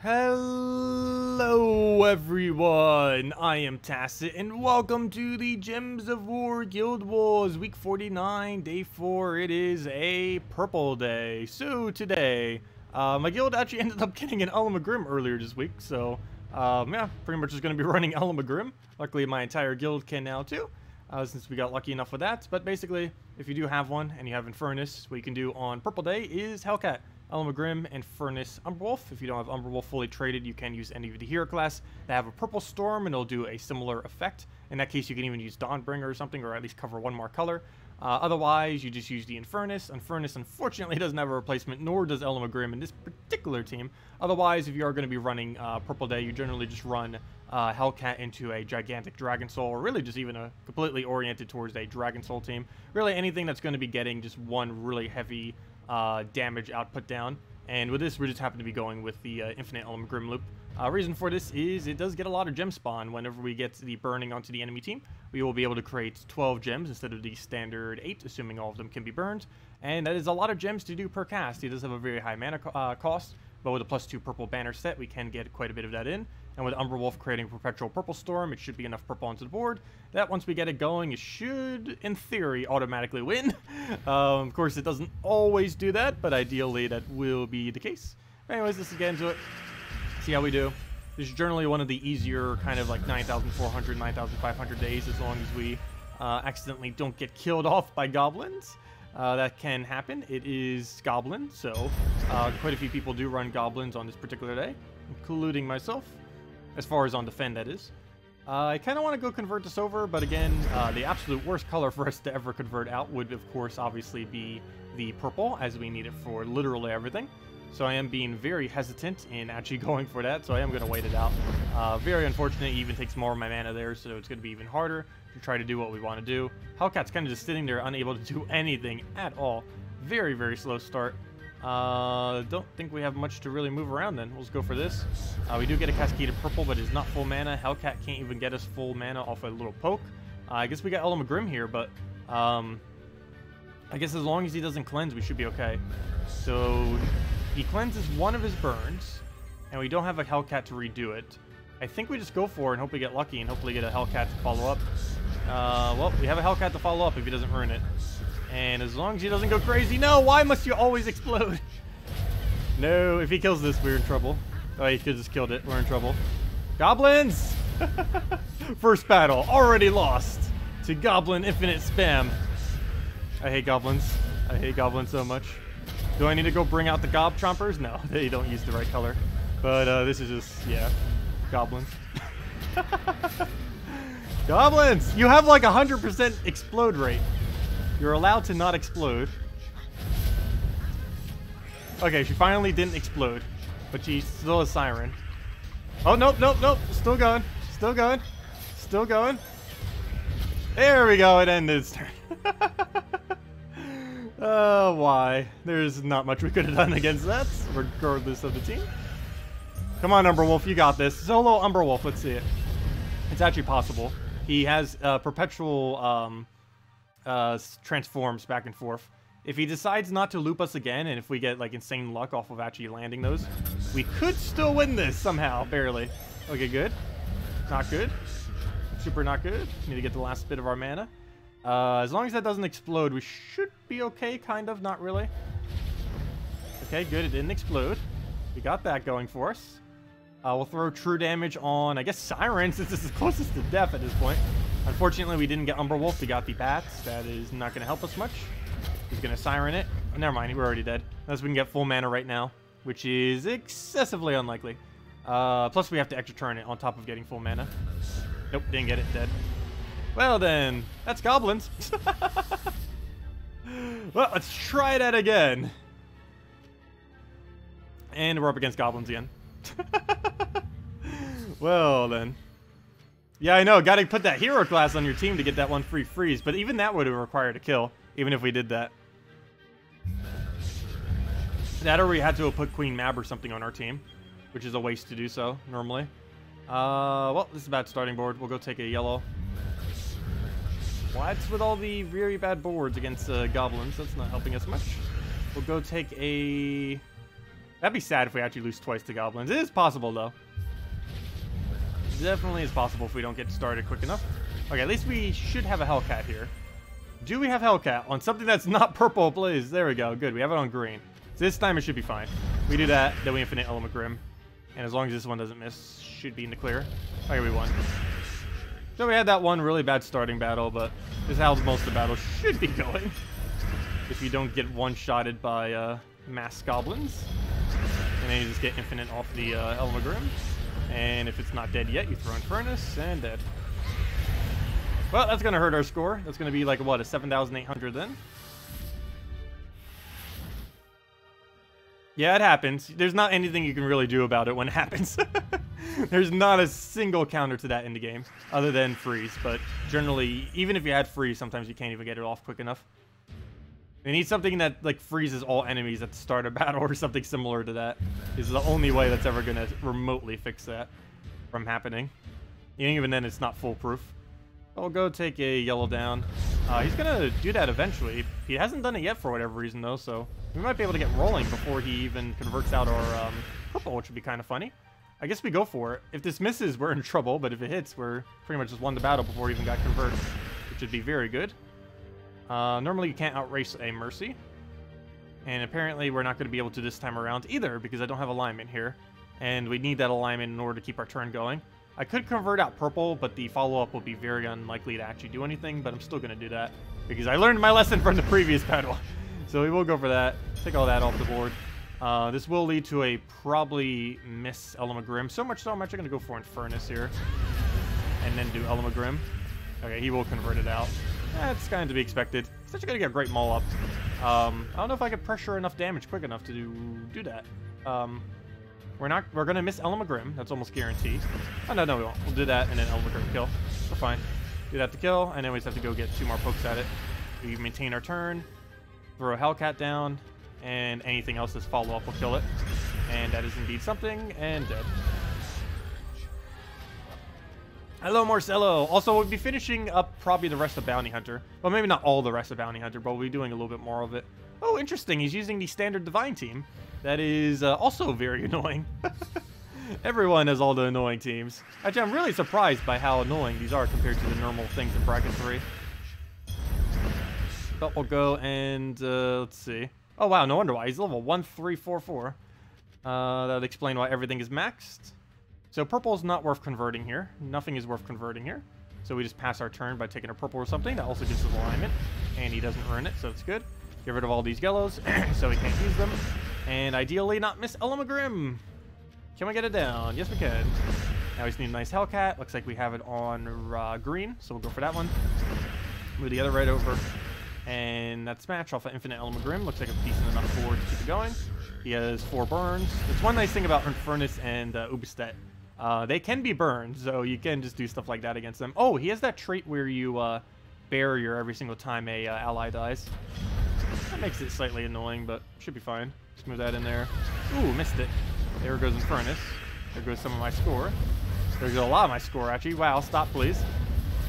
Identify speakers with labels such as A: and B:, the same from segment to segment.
A: Hello everyone, I am Tacet and welcome to the Gems of War Guild Wars week 49, day 4. It is a purple day. So today, my guild actually ended up getting an Grim earlier this week. So yeah, pretty much just going to be running Grim. Luckily my entire guild can now too, since we got lucky enough with that. But basically, if you do have one and you have Infernus, what you can do on purple day is Hellcat, Grim, and Furnace Umberwolf. If you don't have Umberwolf fully traded, you can use any of the hero class that have a purple storm, and it'll do a similar effect. In that case, you can even use Dawnbringer or something, or at least cover one more color. Otherwise, you just use the Infernus. Infernus, unfortunately, doesn't have a replacement, nor does Grim in this particular team. Otherwise, if you are going to be running Purple Day, you generally just run Hellcat into a gigantic Dragon Soul, or really just even a completely oriented towards a Dragon Soul team. Really anything that's going to be getting just one really heavy damage output down. And with this, we just happen to be going with the infinite Grim loop. Reason for this is it does get a lot of gem spawn whenever we get the burning onto the enemy team. We will be able to create 12 gems instead of the standard 8, assuming all of them can be burned. And that is a lot of gems to do per cast. It does have a very high mana cost, but with a +2 purple banner set, we can get quite a bit of that in. And with Umberwolf creating Perpetual Purple Storm, it should be enough purple onto the board that once we get it going, it should, in theory, automatically win. Of course, it doesn't always do that, but ideally that will be the case. Anyways, let's get into it. See how we do. This is generally one of the easier kind of like 9,400, 9,500 days, as long as we accidentally don't get killed off by goblins. That can happen. It is Goblin, so quite a few people do run goblins on this particular day, including myself, as far as on defend, that is. I kind of want to go convert this over, but again, the absolute worst color for us to ever convert out would, of course, obviously be the purple, as we need it for literally everything. So I am being very hesitant in actually going for that, so I am going to wait it out. Very unfortunate, it even takes more of my mana there, so it's going to be even harder to try to do what we want to do. Hellcat's kind of just sitting there, unable to do anything at all. Very, very slow start. Don't think we have much to really move around then. We'll just go for this. We do get a Cascaded Purple, but it's not full mana. Hellcat can't even get us full mana off a little poke. I guess we got Grim here, but I guess as long as he doesn't cleanse, we should be okay. So he cleanses one of his burns, and we don't have a Hellcat to redo it. I think we just go for it and hope we get lucky and hopefully get a Hellcat to follow up. Well, we have a Hellcat to follow up if he doesn't ruin it. And as long as he doesn't go crazy... No, why must you always explode? No, if he kills this, we're in trouble. Oh, he could just killed it. We're in trouble. Goblins! First battle, already lost to Goblin Infinite Spam. I hate goblins. I hate goblins so much. Do I need to go bring out the Gob Chompers? No, they don't use the right color. But this is just, yeah, goblins. Goblins! You have like 100% explode rate. You're allowed to not explode. Okay, she finally didn't explode, but she's still a siren. Oh, nope, nope, nope. Still going. Still going. Still going. There we go. It ended its turn. Oh, why? There's not much we could have done against that, regardless of the team. Come on, Umberwolf. You got this. Solo Umberwolf. Let's see it. It's actually possible. He has perpetual... transforms back and forth. If he decides not to loop us again, and if we get like insane luck off of actually landing those, we could still win this somehow, barely. Okay, good. Not good. Super not good. Need to get the last bit of our mana. As long as that doesn't explode, we should be okay, kind of, not really. Okay, good, it didn't explode. We got that going for us. We'll throw true damage on, I guess, Siren, since this is closest to death at this point. Unfortunately, we didn't get Umberwolf. We got the Bats. That is not going to help us much. He's going to Siren it. Oh, never mind. We're already dead. Unless we can get full mana right now, which is excessively unlikely. Plus, we have to extra turn it on top of getting full mana. Nope, didn't get it. Dead. Well, then. That's goblins. Well, let's try that again. And we're up against goblins again. Well, then. Yeah, I know. Got to put that hero class on your team to get that one free freeze. But even that would have required a kill, even if we did that. That or we had to have put Queen Mab or something on our team, which is a waste to do so, normally. Well, this is a bad starting board. We'll go take a yellow. What's with all the very bad boards against goblins? That's not helping us much. We'll go take a That'd be sad if we actually lose twice to goblins. It is possible, though. Definitely is possible if we don't get started quick enough. Okay, at least we should have a Hellcat here. Do we have Hellcat on something that's not purple, please? There we go. Good. We have it on green. So this time it should be fine. We do that, then we infinite Element Grim. And as long as this one doesn't miss, should be in the clear. Okay, we won. So we had that one really bad starting battle, but this is how most of the battle should be going. If you don't get one-shotted by mass goblins. And then you just get infinite off the Element Grim. And if it's not dead yet, you throw in Furnace, and dead. Well, that's going to hurt our score. That's going to be like, what, a 7,800 then? Yeah, it happens. There's not anything you can really do about it when it happens. There's not a single counter to that in the game, other than freeze. But generally, even if you had freeze, sometimes you can't even get it off quick enough. You need something that like freezes all enemies at the start of battle or something similar to that. This is the only way that's ever going to remotely fix that from happening. Even then, it's not foolproof. I'll go take a yellow down. He's going to do that eventually. He hasn't done it yet for whatever reason, though, so we might be able to get rolling before he even converts out our purple, which would be kind of funny. I guess we go for it. If this misses, we're in trouble, but if it hits, we're pretty much just won the battle before we even got converted, which would be very good. Normally, you can't outrace a Mercy. And apparently, we're not going to be able to this time around either, because I don't have alignment here. And we need that alignment in order to keep our turn going. I could convert out purple, but the follow-up will be very unlikely to actually do anything, but I'm still going to do that, because I learned my lesson from the previous battle. So we will go for that. Take all that off the board. This will lead to a probably miss Element Grim. So much so, I'm actually going to go for Infernus here. And then do Element Grim. Okay, he will convert it out. That's kind of to be expected. He's actually going to get a great maul up. I don't know if I could pressure enough damage quick enough to do that. We're going to miss Element Grim. That's almost guaranteed. Oh, no, we won't. We'll do that and then Element Grim kill. We're fine. Do that to kill, and then we just have to go get 2 more pokes at it. We maintain our turn. Throw a Hellcat down, and anything else that's follow-up will kill it. And that is indeed something, and dead. Hello, Marcelo. Also, we'll be finishing up probably the rest of Bounty Hunter. Well, maybe not all the rest of Bounty Hunter, but we'll be doing a little bit more of it. Oh, interesting. He's using the standard Divine team. That is also very annoying. Everyone has all the annoying teams. Actually, I'm really surprised by how annoying these are compared to the normal things in Bracket 3. But we'll go and, let's see. Oh, wow, no wonder why. He's level 1344. That would explain why everything is maxed. So purple is not worth converting here. Nothing is worth converting here. So we just pass our turn by taking a purple or something. That also gives us alignment. And he doesn't earn it, so it's good. Get rid of all these yellows so we can't use them. And ideally not miss Element Grim. Can we get it down? Yes, we can. Now we just need a nice Hellcat. Looks like we have it on green, so we'll go for that one. Move the other right over. And that smash off of Infinite Element Grim looks like a decent enough board to keep it going. He has 4 burns. That's one nice thing about Infernus and Ubestet. They can be burned, so you can just do stuff like that against them. Oh, he has that trait where you barrier every single time a ally dies. That makes it slightly annoying, but should be fine. Just move that in there. Ooh, missed it. There goes Infernus. There goes some of my score. There's a lot of my score, actually. Wow, stop, please.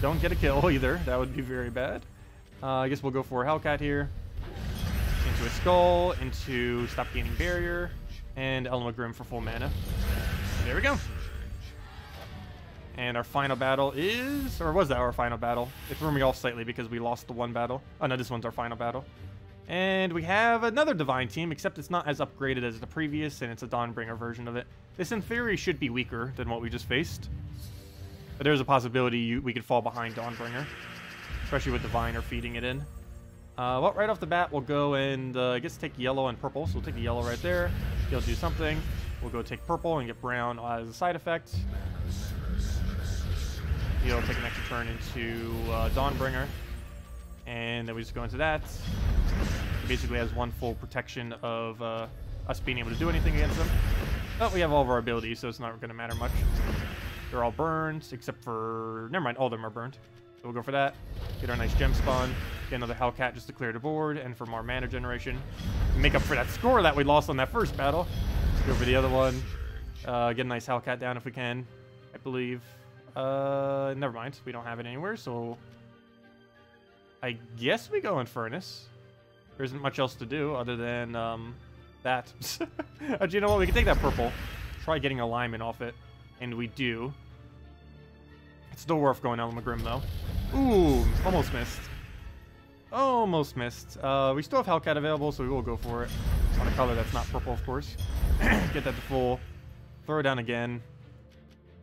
A: Don't get a kill either. That would be very bad. I guess we'll go for a Hellcat here. Into a Skull, into Stop Gaining Barrier, and Element Grim for full mana. There we go. And our final battle is... Or was that our final battle? It threw me off slightly because we lost the one battle. Oh, no, this one's our final battle. And we have another Divine team, except it's not as upgraded as the previous, and it's a Dawnbringer version of it. This, in theory, should be weaker than what we just faced. But there's a possibility we could fall behind Dawnbringer, especially with Diviner feeding it in. Well, right off the bat, we'll go and, I guess, take yellow and purple. So we'll take the yellow right there. He'll do something. We'll go take purple and get brown as a side effect. He'll take an extra turn into Dawnbringer. And then we just go into that. He basically has one full protection of us being able to do anything against him. But we have all of our abilities, so it's not going to matter much. They're all burned, except for... Never mind, all of them are burned. So we'll go for that. Get our nice gem spawn. Get another Hellcat just to clear the board, and for more mana generation. Make up for that score that we lost on that first battle. Go for the other one. Get a nice Hellcat down if we can, I believe. Never mind. We don't have it anywhere, so... I guess we go Infernus. There isn't much else to do other than that. Actually, you know what? We can take that purple. Try getting alignment off it. And we do. It's still worth going Elamagrim, though. Ooh, almost missed. Almost missed. We still have Hellcat available, so we will go for it. On a color that's not purple, of course. Get that to full. Throw it down again.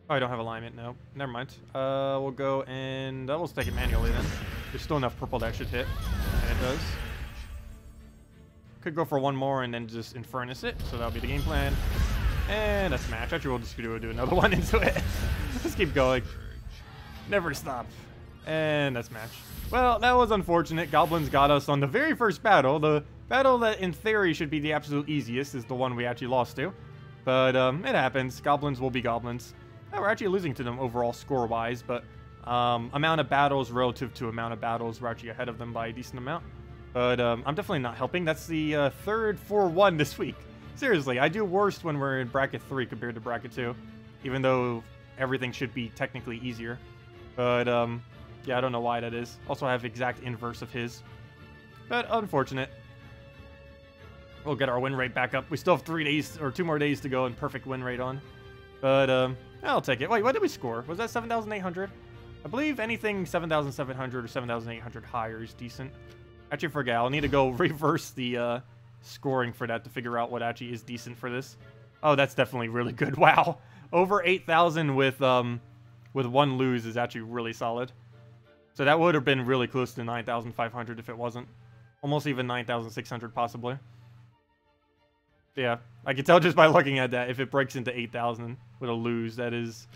A: Oh, I don't have alignment. No. Never mind. We'll go and... we'll take it manually, then. There's still enough purple that should hit. And it does. Could go for one more and then just Infernus it. So that'll be the game plan. And that's match. Actually, we'll just do another one into it. Let's keep going. Never stop. And that's match. Well, that was unfortunate. Goblins got us on the very first battle. The battle that, in theory, should be the absolute easiest is the one we actually lost to. But it happens. Goblins will be goblins. We're actually losing to them overall score-wise, but amount of battles relative to amount of battles, we're actually ahead of them by a decent amount. But I'm definitely not helping. That's the third 4-1 this week. Seriously, I do worst when we're in bracket 3 compared to bracket 2, even though everything should be technically easier. But yeah, I don't know why that is. Also, I have exact inverse of his. But unfortunate. We'll get our win rate back up. We still have 3 days or 2 more days to go and perfect win rate on. But I'll take it. Wait, what did we score? Was that 7,800? I believe anything 7,700 or 7,800 higher is decent. Actually, forget. I'll need to go reverse the scoring for that to figure out what actually is decent for this. Oh, that's definitely really good. Wow. Over 8,000 with 1 lose is actually really solid. So that would have been really close to 9,500 if it wasn't. Almost even 9,600 possibly. Yeah, I can tell just by looking at that, if it breaks into 8,000 with a lose, that is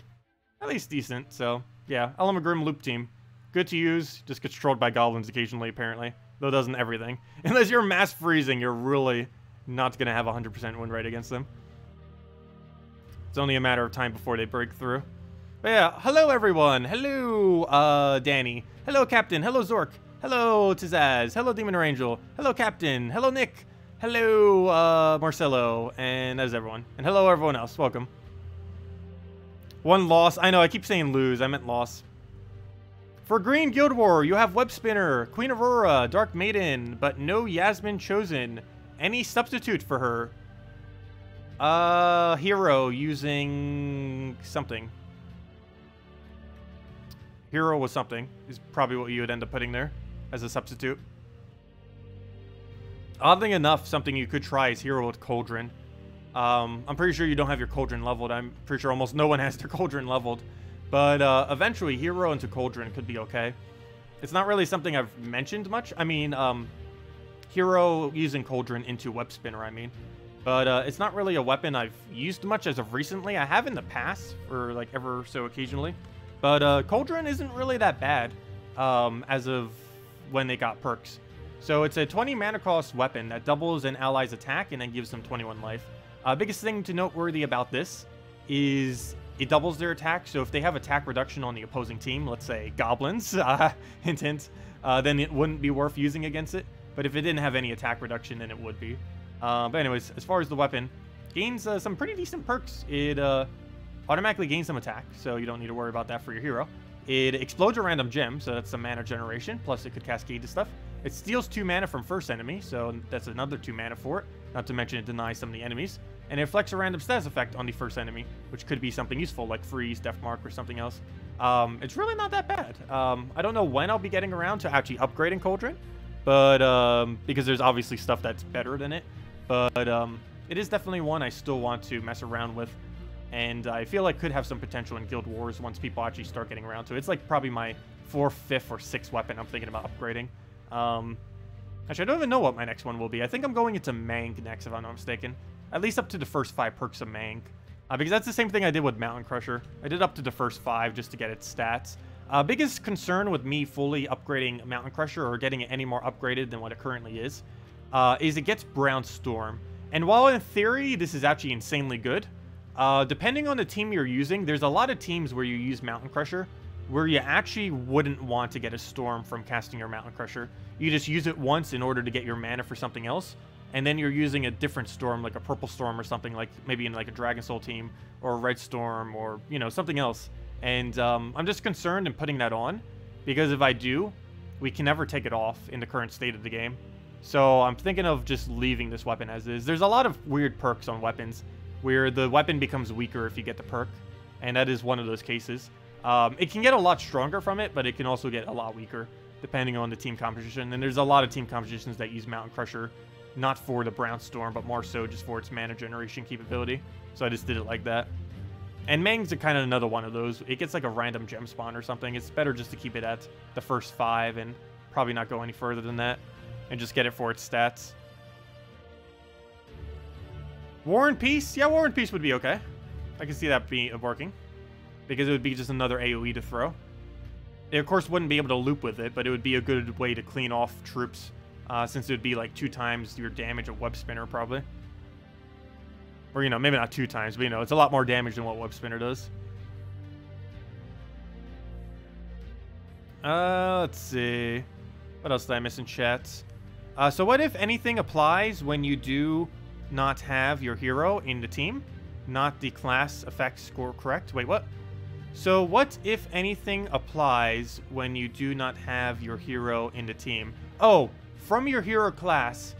A: at least decent. So, yeah, Elamagrim loop team. Good to use, just gets trolled by goblins occasionally, apparently. Though doesn't everything. Unless you're mass freezing, you're really not going to have a 100% win rate against them. It's only a matter of time before they break through. But yeah, hello everyone. Hello, Danny. Hello, Captain. Hello, Zork. Hello, Tizaz. Hello, Demon Angel. Hello, Captain. Hello, Nick. Hello, Marcelo, and that is everyone. And hello, everyone else. Welcome. 1 loss. I know, I keep saying lose. I meant loss. For Green Guild War, you have Web Spinner, Queen Aurora, Dark Maiden, but no Yasmin chosen. Any substitute for her? Hero using something. Hero was something, is probably what you would end up putting there as a substitute. Oddly enough, something you could try is Hero with Cauldron. I'm pretty sure you don't have your Cauldron leveled. I'm pretty sure almost no one has their Cauldron leveled. But eventually, Hero into Cauldron could be okay. It's not really something I've mentioned much. I mean, Hero using Cauldron into Web Spinner, I mean. But it's not really a weapon I've used much as of recently. I have in the past, or like ever so occasionally. But Cauldron isn't really that bad as of when they got perks. So it's a 20 mana cost weapon that doubles an ally's attack and then gives them 21 life. Biggest thing to noteworthy about this is it doubles their attack. So if they have attack reduction on the opposing team, let's say goblins, hint hint, then it wouldn't be worth using against it. But if it didn't have any attack reduction, then it would be. But anyways, as far as the weapon, gains some pretty decent perks. It automatically gains some attack, so you don't need to worry about that for your hero. It explodes a random gem, so that's some mana generation, plus it could cascade to stuff. It steals 2 mana from first enemy, so that's another 2 mana for it. Not to mention it denies some of the enemies. And it reflects a random status effect on the first enemy, which could be something useful, like freeze, death mark, or something else. It's really not that bad. I don't know when I'll be getting around to actually upgrading Cauldron, but because there's obviously stuff that's better than it. But it is definitely one I still want to mess around with. And I feel like could have some potential in Guild Wars once people actually start getting around to it. It's like probably my 4th, 5th, or 6th weapon I'm thinking about upgrading. Actually, I don't even know what my next one will be. I think I'm going into Mang next, if I'm not mistaken. At least up to the first 5 perks of Mang. Because that's the same thing I did with Mountain Crusher. I did up to the first 5 just to get its stats. Biggest concern with me fully upgrading Mountain Crusher or getting it any more upgraded than what it currently is it gets Brown Storm. And while in theory this is actually insanely good, depending on the team you're using, there's a lot of teams where you use Mountain Crusher where you actually wouldn't want to get a Storm from casting your Mountain Crusher. You just use it once in order to get your mana for something else, and then you're using a different Storm, like a Purple Storm or something, like maybe in like a Dragon Soul team, or a Red Storm, or, you know, something else. And I'm just concerned in putting that on, because if I do, we can never take it off in the current state of the game. So I'm thinking of just leaving this weapon as is. There's a lot of weird perks on weapons where the weapon becomes weaker if you get the perk, and that is one of those cases. It can get a lot stronger from it, but it can also get a lot weaker depending on the team composition. And there's a lot of team compositions that use Mountain Crusher, not for the Brownstorm, but more so just for its mana generation capability. So I just did it like that. And Mang's kind of another one of those. It gets like a random gem spawn or something. It's better just to keep it at the first 5 and probably not go any further than that, and just get it for its stats. War and Peace? Yeah, War and Peace would be okay. I can see that working, because it would be just another AoE to throw. It, of course, wouldn't be able to loop with it, but it would be a good way to clean off troops, since it would be like 2 times your damage of Web Spinner, probably. Or, you know, maybe not 2 times, but, you know, it's a lot more damage than what Web Spinner does. Let's see. What else did I miss in chat? So what if anything applies when you do not have your hero in the team? Not the class effect score correct. Wait, what? So what if anything applies when you do not have your hero in the team? Oh, from your hero class,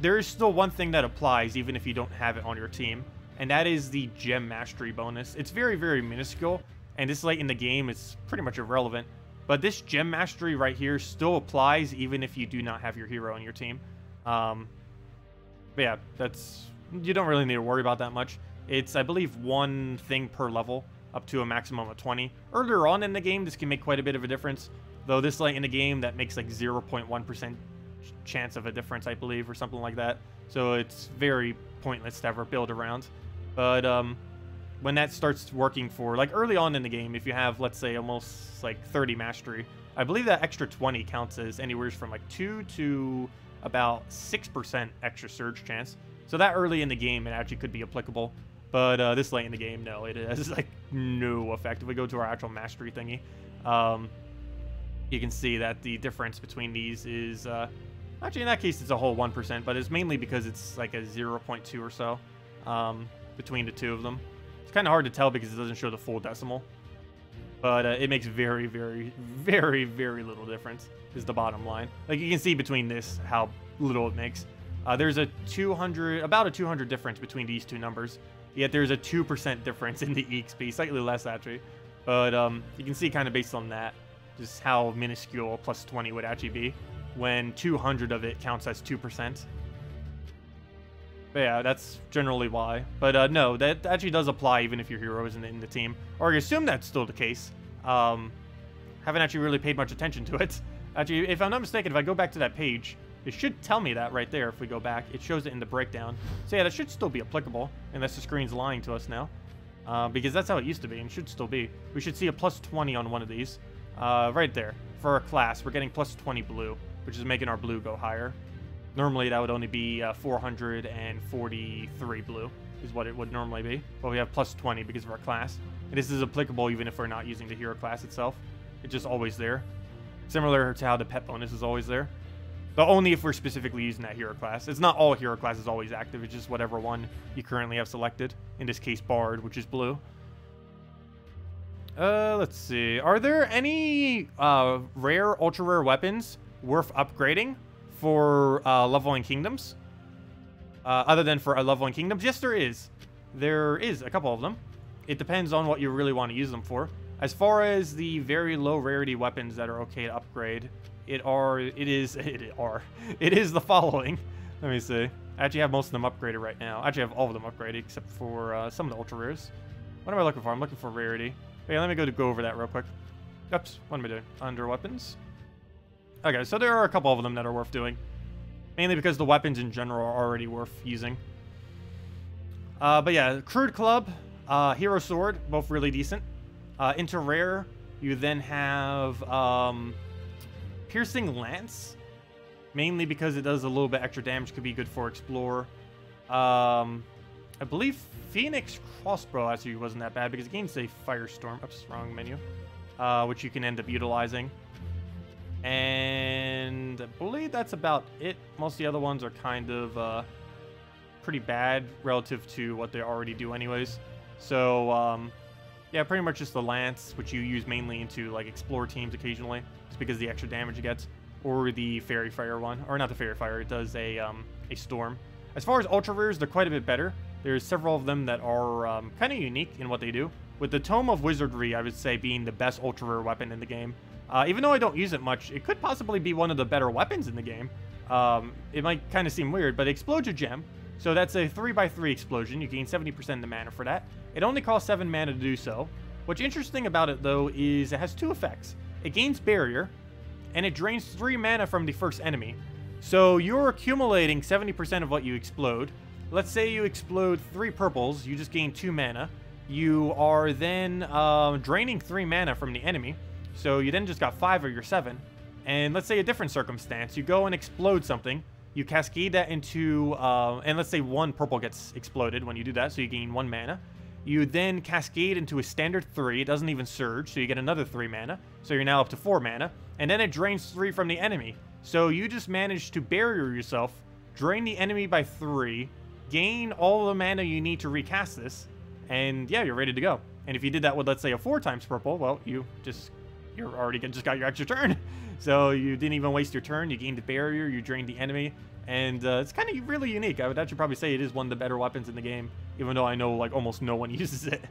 A: there is still one thing that applies even if you don't have it on your team, and that is the Gem Mastery bonus. It's very, very minuscule, and this late in the game, it's pretty much irrelevant. But this Gem Mastery right here still applies even if you do not have your hero on your team. But yeah, you don't really need to worry about that much. It's, I believe, 1 thing per level, up to a maximum of 20. Earlier on in the game, this can make quite a bit of a difference. Though this late in the game, that makes like 0.1% chance of a difference, I believe, or something like that. So it's very pointless to ever build around. But when that starts working for, like, early on in the game, if you have, let's say, almost like 30 mastery, I believe that extra 20 counts as anywhere from like 2 to about 6% extra surge chance. So that early in the game, it actually could be applicable. But this late in the game, no, it has like no effect. If we go to our actual mastery thingy, you can see that the difference between these is, actually in that case, it's a whole 1%, but it's mainly because it's like a 0.2 or so between the two of them. It's kind of hard to tell because it doesn't show the full decimal. But it makes very, very, very, very little difference, is the bottom line. Like, you can see between this how little it makes. There's a about a 200 difference between these two numbers. Yet there's a 2% difference in the EXP, slightly less actually. But you can see kind of based on that, just how minuscule plus 20 would actually be when 200 of it counts as 2%. But yeah, that's generally why. But no, that actually does apply even if your hero isn't in the team. Or I assume that's still the case. Haven't actually really paid much attention to it. Actually, if I'm not mistaken, if I go back to that page, it should tell me that right there if we go back. It shows it in the breakdown. So yeah, that should still be applicable, unless the screen's lying to us now. Because that's how it used to be, and should still be. We should see a plus 20 on one of these. Right there. For our class, we're getting plus 20 blue, which is making our blue go higher. Normally, that would only be 443 blue, is what it would normally be. But we have plus 20 because of our class. And this is applicable even if we're not using the hero class itself. It's just always there. Similar to how the pet bonus is always there. But only if we're specifically using that hero class. It's not all hero classes always active. It's just whatever one you currently have selected. In this case, Bard, which is blue. Let's see. Are there any rare, ultra-rare weapons worth upgrading for leveling kingdoms? Other than for leveling kingdoms? Yes, there is. There is a couple of them. It depends on what you really want to use them for. As far as the very low rarity weapons that are okay to upgrade, it is the following. Let me see. I actually have most of them upgraded right now. I actually have all of them upgraded except for some of the ultra rares. What am I looking for? I'm looking for rarity. Okay, let me go over that real quick. Oops, what am I doing? Under weapons. Okay, so there are a couple of them that are worth doing. Mainly because the weapons in general are already worth using. But yeah, Crude Club, Hero Sword, both really decent. Into rare, you then have Piercing Lance, mainly because it does a little bit extra damage, could be good for Explorer. I believe Phoenix Crossbow actually wasn't that bad because it gains a Firestorm. Oops, wrong menu. Which you can end up utilizing. And I believe that's about it. Most of the other ones are kind of pretty bad relative to what they already do anyways. So, yeah, pretty much just the Lance, which you use mainly into like Explore teams occasionally, just because of the extra damage it gets. or the Fairy Fire one. Or not the Fairy Fire, it does a Storm. As far as ultra rares, they're quite a bit better. There's several of them that are kind of unique in what they do. With the Tome of Wizardry, I would say being the best ultra rare weapon in the game. Even though I don't use it much, it could possibly be one of the better weapons in the game. It might kind of seem weird, but it explodes your gem. So that's a 3x3 explosion. You gain 70% of the mana for that. It only costs 7 mana to do so. What's interesting about it, though, is it has 2 effects. It gains barrier, and it drains 3 mana from the first enemy. So you're accumulating 70% of what you explode. Let's say you explode 3 purples, you just gain 2 mana. You are then draining 3 mana from the enemy. So you then just got 5 of your 7. And let's say a different circumstance. You go and explode something. You cascade that into, and let's say 1 purple gets exploded when you do that, so you gain 1 mana. You then cascade into a standard 3. It doesn't even surge, so you get another 3 mana. So you're now up to 4 mana. And then it drains 3 from the enemy. So you just managed to barrier yourself, drain the enemy by 3, gain all the mana you need to recast this, and yeah, you're ready to go. And if you did that with, let's say, a 4 times purple, well, you're already just got your extra turn. So you didn't even waste your turn. You gained the barrier, you drained the enemy, and it's kind of really unique. I would actually probably say it is one of the better weapons in the game, even though I know like almost no one uses it.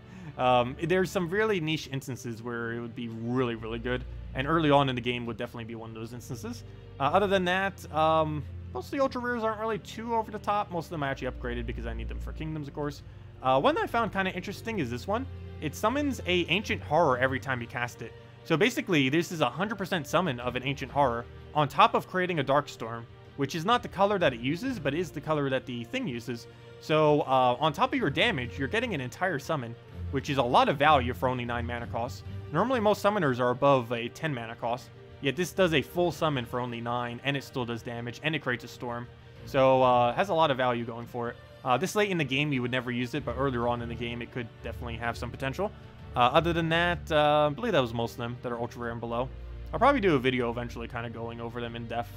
A: There's some really niche instances where it would be really, really good, and early on in the game would definitely be one of those instances. Other than that, most of the ultra rares aren't really too over the top. Most of them I actually upgraded because I need them for kingdoms, of course. One that I found kind of interesting is this one. It summons a ancient horror every time you cast it. So basically, this is a 100% summon of an ancient horror on top of creating a dark storm, which is not the color that it uses, but is the color that the thing uses. So on top of your damage, you're getting an entire summon, which is a lot of value for only 9 mana costs. Normally, most summoners are above a 10 mana cost, yet this does a full summon for only 9, and it still does damage, and it creates a storm. So it has a lot of value going for it. This late in the game, you would never use it, but earlier on in the game, it could definitely have some potential. Other than that, I believe that was most of them that are ultra rare and below. I'll probably do a video eventually kind of going over them in depth.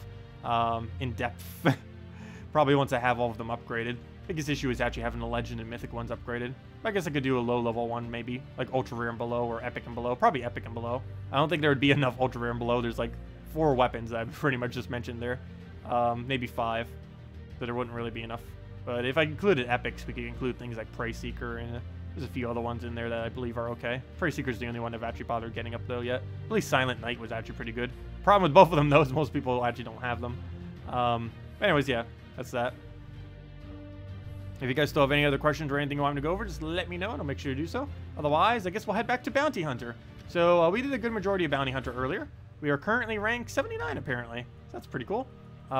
A: Probably once I have all of them upgraded. Biggest issue is actually having the legend and mythic ones upgraded. I guess I could do a low level one maybe, like ultra rare and below or epic and below. Probably epic and below. I don't think there would be enough ultra rare and below. There's like 4 weapons that I've pretty much just mentioned there. Maybe 5. So there wouldn't really be enough. But if I included epics, we could include things like Prey Seeker, and there's a few other ones in there that I believe are okay. Prey Seeker's the only one I've actually bothered getting up though yet. At least Silent Night was actually pretty good. Problem with both of them though is most people actually don't have them. Anyways, yeah, that's that. If you guys still have any other questions or anything you want me to go over, just let me know and I'll make sure to do so. Otherwise, I guess we'll head back to Bounty Hunter. So we did a good majority of Bounty Hunter earlier. We are currently ranked 79 apparently. So that's pretty cool.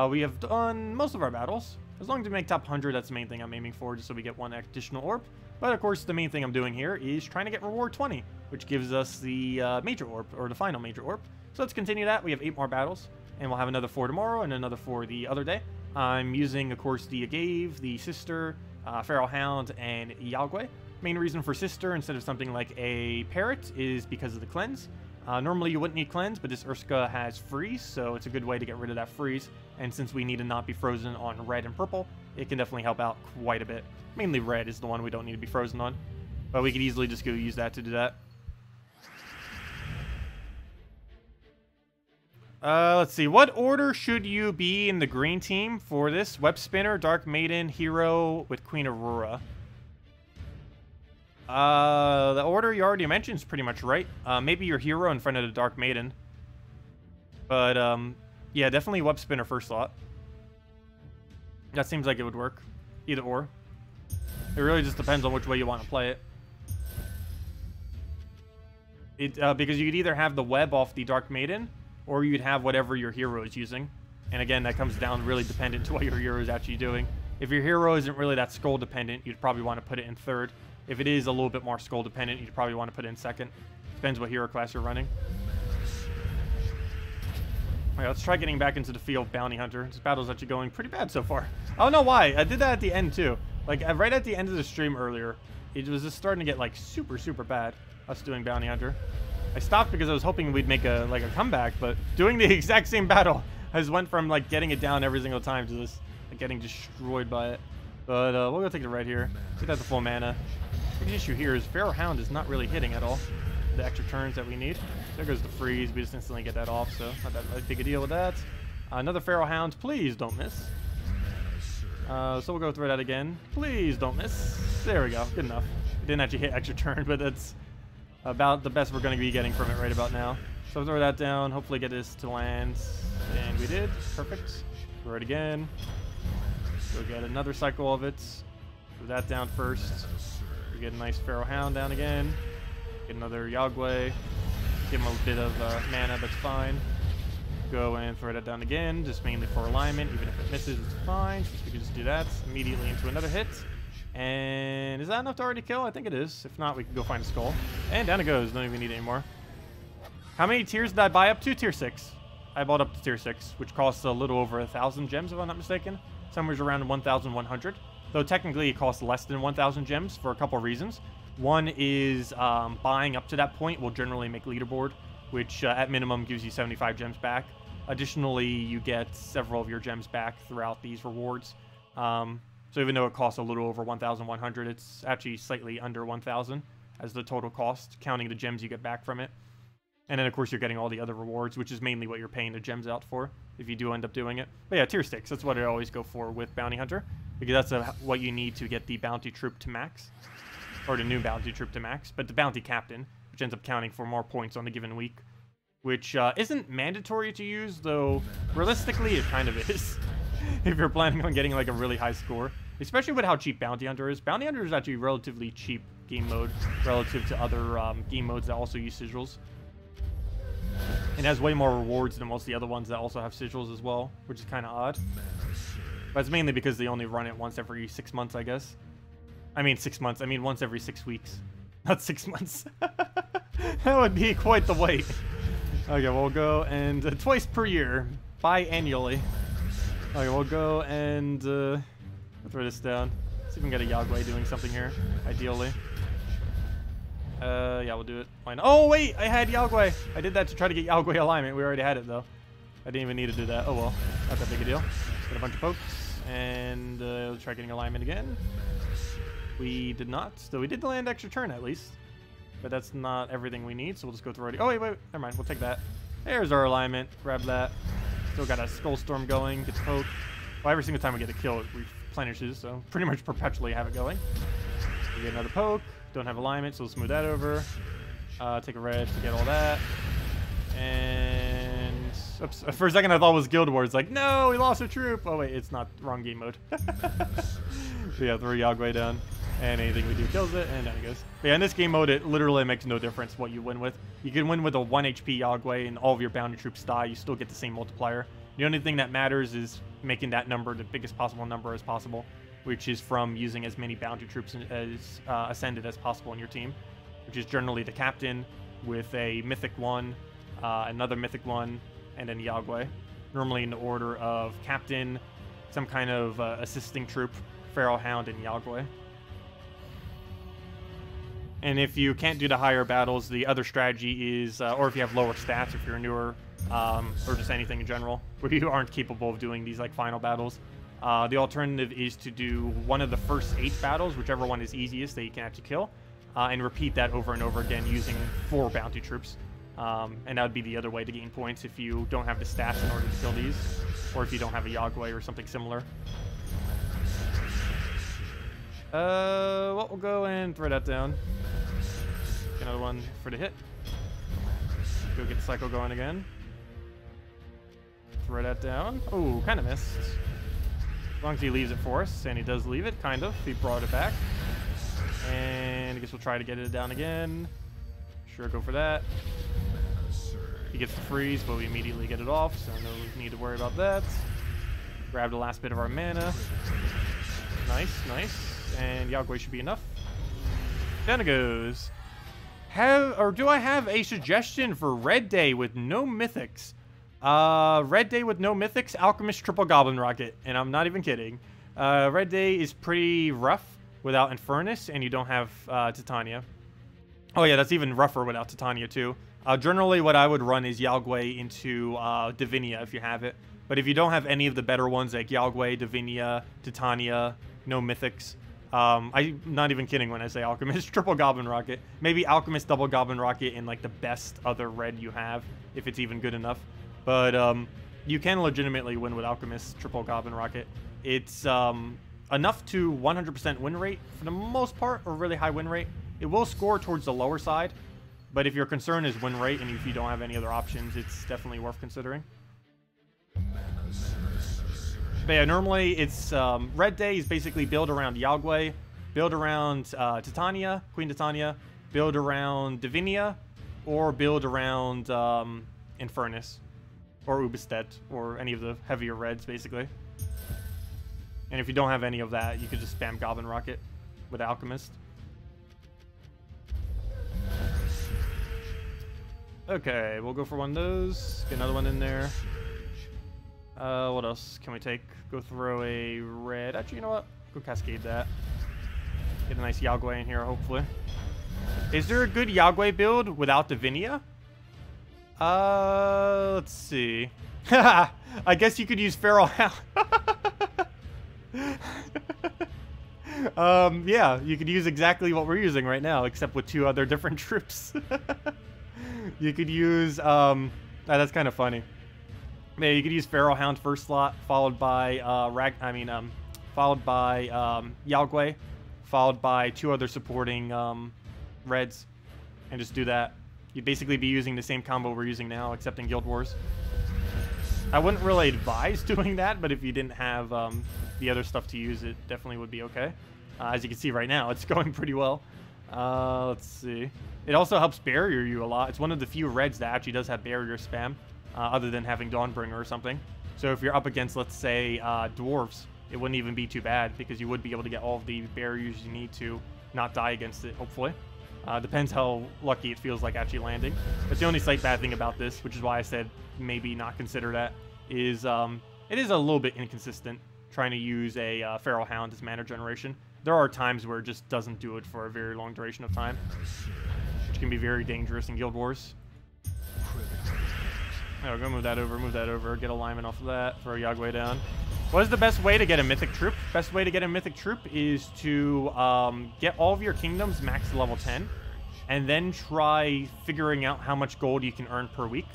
A: We have done most of our battles. As long as we make top 100, that's the main thing I'm aiming for, just so we get 1 additional orb. But of course, the main thing I'm doing here is trying to get reward 20, which gives us the major orb, or the final major orb. So let's continue that. We have 8 more battles, and we'll have another 4 tomorrow and another 4 the other day. I'm using, of course, the Agave, the Sister, Feral Hound, and Yagwe. Main reason for Sister instead of something like a Parrot is because of the cleanse. Normally you wouldn't need cleanse, but this Urska has freeze, so it's a good way to get rid of that freeze. And since we need to not be frozen on red and purple, it can definitely help out quite a bit. Mainly red is the one we don't need to be frozen on, but we could easily just go use that to do that. Let's see. What order should you be in the green team for this? Web Spinner, Dark Maiden, Hero with Queen Aurora. The order you already mentioned is pretty much right. Maybe your Hero in front of the Dark Maiden. But, yeah, definitely Web Spinner first thought. That seems like it would work. Either or. It really just depends on which way you want to play it. Because you could either have the web off the Dark Maiden, or you'd have whatever your hero is using. And again, that comes down really dependent to what your hero is actually doing. If your hero isn't really that skull dependent, you'd probably want to put it in third. If it is a little bit more skull dependent, you'd probably want to put it in second. Depends what hero class you're running. Alright, let's try getting back into the field Bounty Hunter. This battle's actually going pretty bad so far. I don't know why. I did that at the end too. Like, right at the end of the stream earlier, it was just starting to get, like, super, super bad, us doing Bounty Hunter. I stopped because I was hoping we'd make a comeback, but doing the exact same battle, I just went from, like, getting it down every single time to just, like, getting destroyed by it. But, we'll go take the red here. Get that to full mana. The issue here is Feral Hound is not really hitting at all. The extra turns that we need. There goes the freeze. We just instantly get that off, so not that big a deal with that. Another Feral Hound. Please don't miss. So we'll go through that again. Please don't miss. There we go. Good enough. It didn't actually hit extra turn, but that's about the best we're going to be getting from it right about now. So throw that down. Hopefully get this to land. And we did. Perfect. Throw it again. Go get another cycle of it. Throw that down first. We get a nice Feral Hound down again. Get another Yagway. Give him a bit of mana, that's fine. Go and throw that down again, just mainly for alignment. Even if it misses, it's fine. So we can just do that immediately into another hit. And is that enough to already kill? I think it is. If not, we can go find a skull. And down it goes. Don't even need it anymore. How many tiers did I buy up to? Tier 6. I bought up to tier 6, which costs a little over 1,000 gems, if I'm not mistaken. Somewhere around 1,100. Though technically it costs less than 1,000 gems for a couple of reasons. One is buying up to that point will generally make leaderboard, which at minimum gives you 75 gems back. Additionally, you get several of your gems back throughout these rewards. So even though it costs a little over 1,100, it's actually slightly under 1,000 as the total cost, counting the gems you get back from it. And then, of course, you're getting all the other rewards, which is mainly what you're paying the gems out for, if you do end up doing it. But yeah, tier 6, that's what I always go for with Bounty Hunter, because that's what you need to get the Bounty Troop to max, or the new Bounty Troop to max, but the Bounty Captain, which ends up counting for more points on a given week, which isn't mandatory to use, though realistically it kind of is, if you're planning on getting like a really high score, especially with how cheap Bounty Hunter is. Bounty Hunter is actually a relatively cheap game mode relative to other game modes that also use sigils. It has way more rewards than most of the other ones that also have sigils as well, which is kind of odd. But it's mainly because they only run it once every 6 months, I guess. I mean 6 months, I mean once every 6 weeks. Not 6 months. That would be quite the wait. Okay, we'll go and twice per year, biannually. Okay, we'll go and throw this down. See if we can get a Yagway doing something here, ideally. Yeah, we'll do it. Why not? Oh, wait, I had Yagway. I did that to try to get Yagway alignment. We already had it, though. I didn't even need to do that. Oh, well, not that big a deal. Get a bunch of pokes, and we'll try getting alignment again. We did not, so we did land extra turn, at least. But that's not everything we need, so we'll just go through it. Oh, wait, never mind. We'll take that. There's our alignment. Grab that. Still got a Skull Storm going. Gets poked. Well, every single time we get a kill, it replenishes, so pretty much perpetually have it going. We get another poke. Don't have alignment, so we'll smooth that over. Take a red to get all that. And... oops. For a second, I thought it was Guild Wars. Like, no, we lost a troop. Oh, wait, it's not. Wrong game mode. So yeah, throw Yagway down. And anything we do kills it, and down it goes. But yeah, in this game mode, it literally makes no difference what you win with. You can win with a 1 HP Yagway and all of your bounty troops die. You still get the same multiplier. The only thing that matters is making that number the biggest possible number as possible, which is from using as many bounty troops as ascended as possible in your team, which is generally the captain with a mythic 1, another mythic 1, and then Yagway. Normally in the order of captain, some kind of assisting troop, Feral Hound, and Yagway. And if you can't do the higher battles, the other strategy is, or if you have lower stats, if you're newer, or just anything in general, where you aren't capable of doing these like final battles, the alternative is to do one of the first 8 battles, whichever one is easiest that you can actually kill, and repeat that over and over again using 4 bounty troops. And that would be the other way to gain points if you don't have the stats in order to kill these, or if you don't have a Yagway or something similar. Well, we'll go and throw that down. Get another one for the hit. Go get the cycle going again. Throw that down. Oh, kind of missed. As long as he leaves it for us, and he does leave it, kind of. He brought it back. And I guess we'll try to get it down again. Sure, go for that. He gets the freeze, but we immediately get it off, so no need to worry about that. Grab the last bit of our mana. Nice, nice. And Yagway should be enough. Down it goes. Do I have a suggestion for Red Day with no mythics? Red Day with no mythics, Alchemist triple Goblin Rocket, and I'm not even kidding. Red Day is pretty rough without Infernus, and you don't have Titania. Oh yeah, that's even rougher without Titania too. Generally, what I would run is Yagway into Divinia if you have it. But if you don't have any of the better ones like Yagway, Divinia, Titania, no mythics, I'm not even kidding when I say Alchemist triple Goblin Rocket. Maybe Alchemist double Goblin Rocket in like the best other red you have, if it's even good enough. But you can legitimately win with Alchemist triple Goblin Rocket. It's enough to 100% win rate for the most part, or really high win rate. It will score towards the lower side, but if your concern is win rate and if you don't have any other options, it's definitely worth considering. But yeah, normally it's red day is basically build around Yagway, build around Titania, Queen Titania, build around Divinia, or build around Infernus, or Ubestedt, or any of the heavier reds, basically. And if you don't have any of that, you could just spam Goblin Rocket with Alchemist. Okay, we'll go for one of those. Get another one in there. What else can we take? Go throw a red. Actually, you know what? Go Cascade that. Get a nice Yagway in here, hopefully. Is there a good Yagway build without Divinia? Let's see. I guess you could use Feral Hound. Yeah, you could use exactly what we're using right now, except with 2 other different troops. You could use, that's kind of funny. Yeah, you could use Feral Hound first slot, followed by, Yagway, followed by 2 other supporting, reds, and just do that. You'd basically be using the same combo we're using now, except in Guild Wars. I wouldn't really advise doing that, but if you didn't have, the other stuff to use, it definitely would be okay. As you can see right now, it's going pretty well. Let's see. It also helps barrier you a lot. It's one of the few reds that actually does have barrier spam, other than having Dawnbringer or something. So if you're up against, let's say, dwarves, it wouldn't even be too bad, because you would be able to get all of the barriers you need to not die against it, hopefully. Depends how lucky it feels like actually landing. But the only slight bad thing about this, which is why I said maybe not consider that, is it is a little bit inconsistent trying to use a Feral Hound as mana generation. There are times where it just doesn't do it for a very long duration of time, which can be very dangerous in Guild Wars. Oh, go move that over, get alignment off of that, throw Yagway down. What is the best way to get a Mythic troop? Best way to get a Mythic troop is to get all of your kingdoms max to level 10, and then try figuring out how much gold you can earn per week.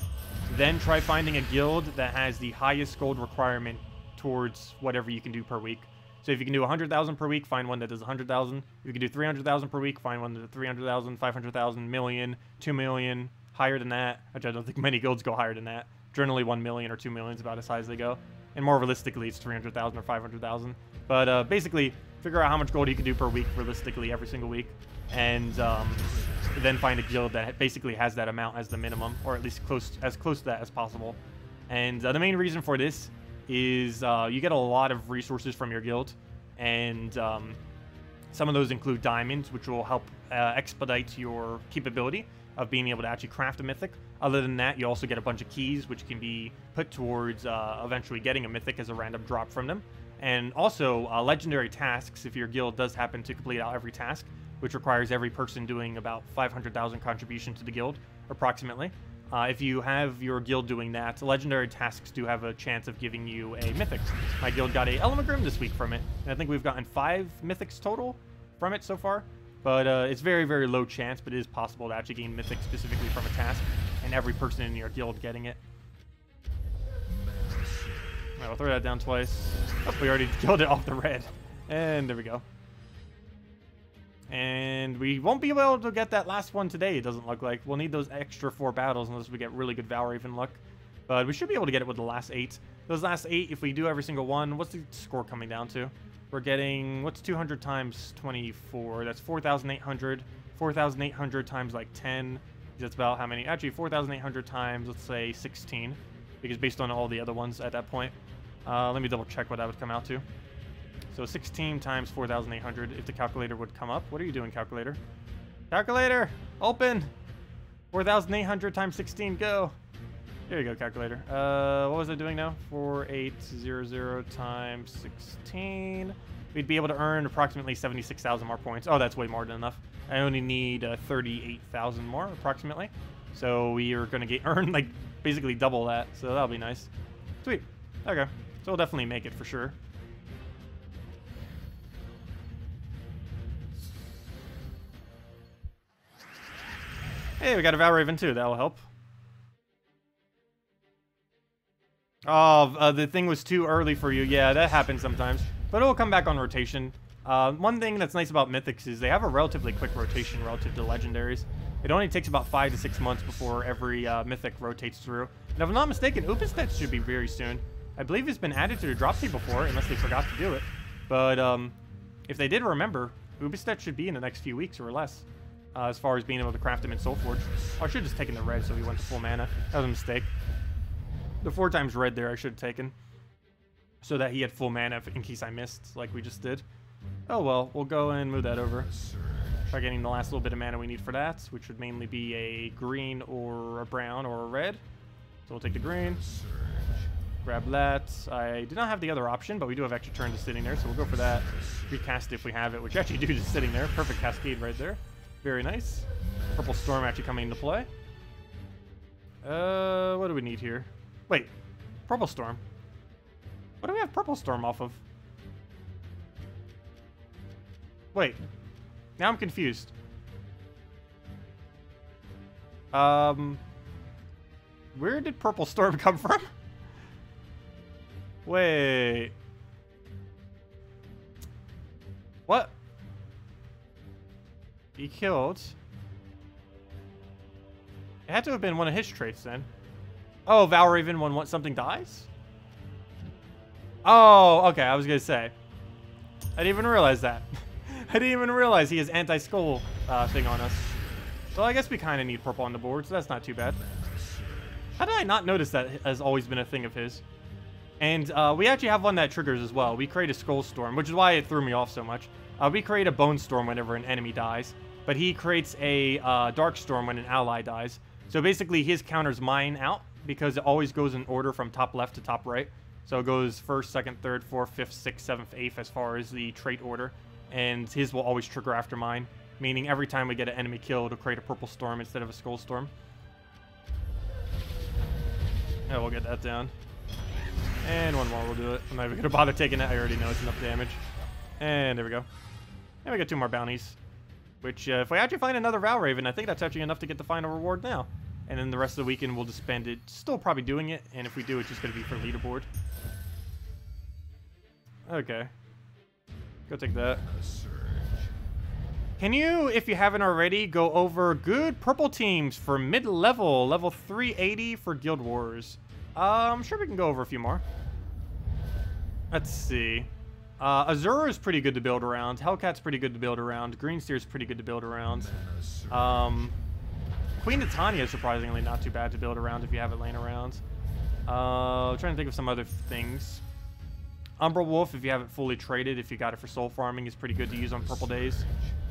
A: Then try finding a guild that has the highest gold requirement towards whatever you can do per week. So if you can do 100,000 per week, find one that does 100,000. If you can do 300,000 per week, find one that does 300,000, 500,000, million, 2 million, higher than that. Which I don't think many guilds go higher than that. Generally 1 million or 2 million is about as high as they go. And more realistically, it's 300,000 or 500,000. But basically, figure out how much gold you can do per week realistically every single week. And then find a guild that basically has that amount as the minimum, or at least as close to that as possible. And the main reason for this is you get a lot of resources from your guild, and some of those include diamonds, which will help expedite your capability of being able to actually craft a mythic. Other than that, you also get a bunch of keys, which can be put towards eventually getting a mythic as a random drop from them. And also legendary tasks, if your guild does happen to complete out every task, which requires every person doing about 500,000 contribution to the guild, approximately. If you have your guild doing that, legendary tasks do have a chance of giving you a mythic. My guild got a Elemagrim this week from it, and I think we've gotten 5 mythics total from it so far. But it's very, very low chance, but it is possible to actually gain mythic specifically from a task, and every person in your guild getting it. Alright, we'll throw that down twice. Oh, we already killed it off the red. And there we go. And we won't be able to get that last one today, it doesn't look like. We'll need those extra 4 battles unless we get really good Valraven luck. But we should be able to get it with the last 8. Those last 8, if we do every single one, what's the score coming down to? We're getting, what's 200 times 24? That's 4,800. 4,800 times like 10. That's about how many? Actually, 4,800 times, let's say 16. Because based on all the other ones at that point. Let me double check what that would come out to. So 16 times 4,800, if the calculator would come up. What are you doing, calculator? Calculator, open! 4,800 times 16, go! There you go, calculator. What was I doing now? 4,800 times 16. We'd be able to earn approximately 76,000 more points. Oh, that's way more than enough. I only need 38,000 more, approximately. So we are going to earn, like, basically double that. So that'll be nice. Sweet. Okay. So we'll definitely make it for sure. Hey, we got a Valraven too. That'll help. Oh, the thing was too early for you. Yeah, that happens sometimes. But it'll come back on rotation. One thing that's nice about Mythics is they have a relatively quick rotation relative to Legendaries. It only takes about 5 to 6 months before every Mythic rotates through. And if I'm not mistaken, Upestet should be very soon. I believe it's been added to the drop tape before, unless they forgot to do it. But if they did remember, Upestet should be in the next few weeks or less. As far as being able to craft him in Soulforge. Oh, I should have just taken the red so he went to full mana. That was a mistake. The 4 times red there I should have taken. So that he had full mana in case I missed, like we just did. Oh well, we'll go and move that over. Try getting the last little bit of mana we need for that, which would mainly be a green or a brown or a red. So we'll take the green. Grab that. I do not have the other option, but we do have extra turn just sitting there, so we'll go for that. Recast if we have it, which actually do just sitting there. Perfect cascade right there. Very nice. Purple Storm actually coming into play. What do we need here? Wait, Purple Storm. What do we have Purple Storm off of? Wait, now I'm confused. Where did Purple Storm come from? Wait. What? He killed. It had to have been one of his traits then. Oh, Valraven when something dies? Oh, okay, I was gonna say. I didn't even realize that. I didn't even realize he has anti-skull thing on us. Well, I guess we kind of need purple on the board, so that's not too bad. How did I not notice that has always been a thing of his? And we actually have one that triggers as well. We create a Skull Storm, which is why it threw me off so much. We create a Bone Storm whenever an enemy dies, but he creates a Dark Storm when an ally dies. So basically his counters mine out because it always goes in order from top left to top right. So it goes first, second, third, fourth, fifth, sixth, seventh, eighth as far as the trait order. And his will always trigger after mine, meaning every time we get an enemy kill, it'll create a Purple Storm instead of a Skull Storm. Yeah, we'll get that down. And one more, we'll do it. I'm not even going to bother taking it. I already know it's enough damage. And there we go. And we got 2 more bounties. Which, if we actually find another Valraven, I think that's actually enough to get the final reward now. And then the rest of the weekend, we'll just spend it. Still probably doing it. And if we do, it's just going to be for leaderboard. Okay. Go take that. Can you, if you haven't already, go over good purple teams for mid-level, level 380 for Guild Wars? I'm sure we can go over a few more. Let's see. Azura is pretty good to build around. Hellcat's pretty good to build around. Greensteer's pretty good to build around. Queen Titania is surprisingly not too bad to build around if you have it laying around. I'm trying to think of some other things. Umbral Wolf, if you have it fully traded, if you got it for soul farming, is pretty good to use on purple days.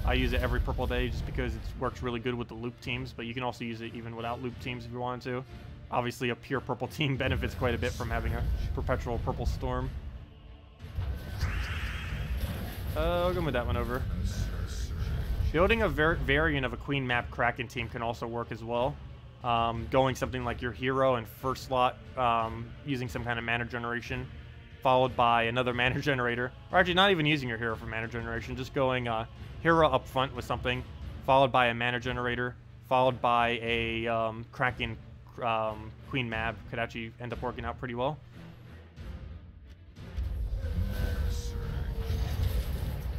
A: I use it every purple day just because it works really good with the loop teams, but you can also use it even without loop teams if you wanted to. Obviously, a pure purple team benefits quite a bit from having a perpetual purple storm. I'll go with that one over. Building a variant of a Queen map Kraken team can also work as well. Going something like your hero and first slot, using some kind of mana generation, followed by another mana generator. Or actually, not even using your hero for mana generation, just going hero up front with something, followed by a mana generator, followed by a Kraken Queen map could actually end up working out pretty well.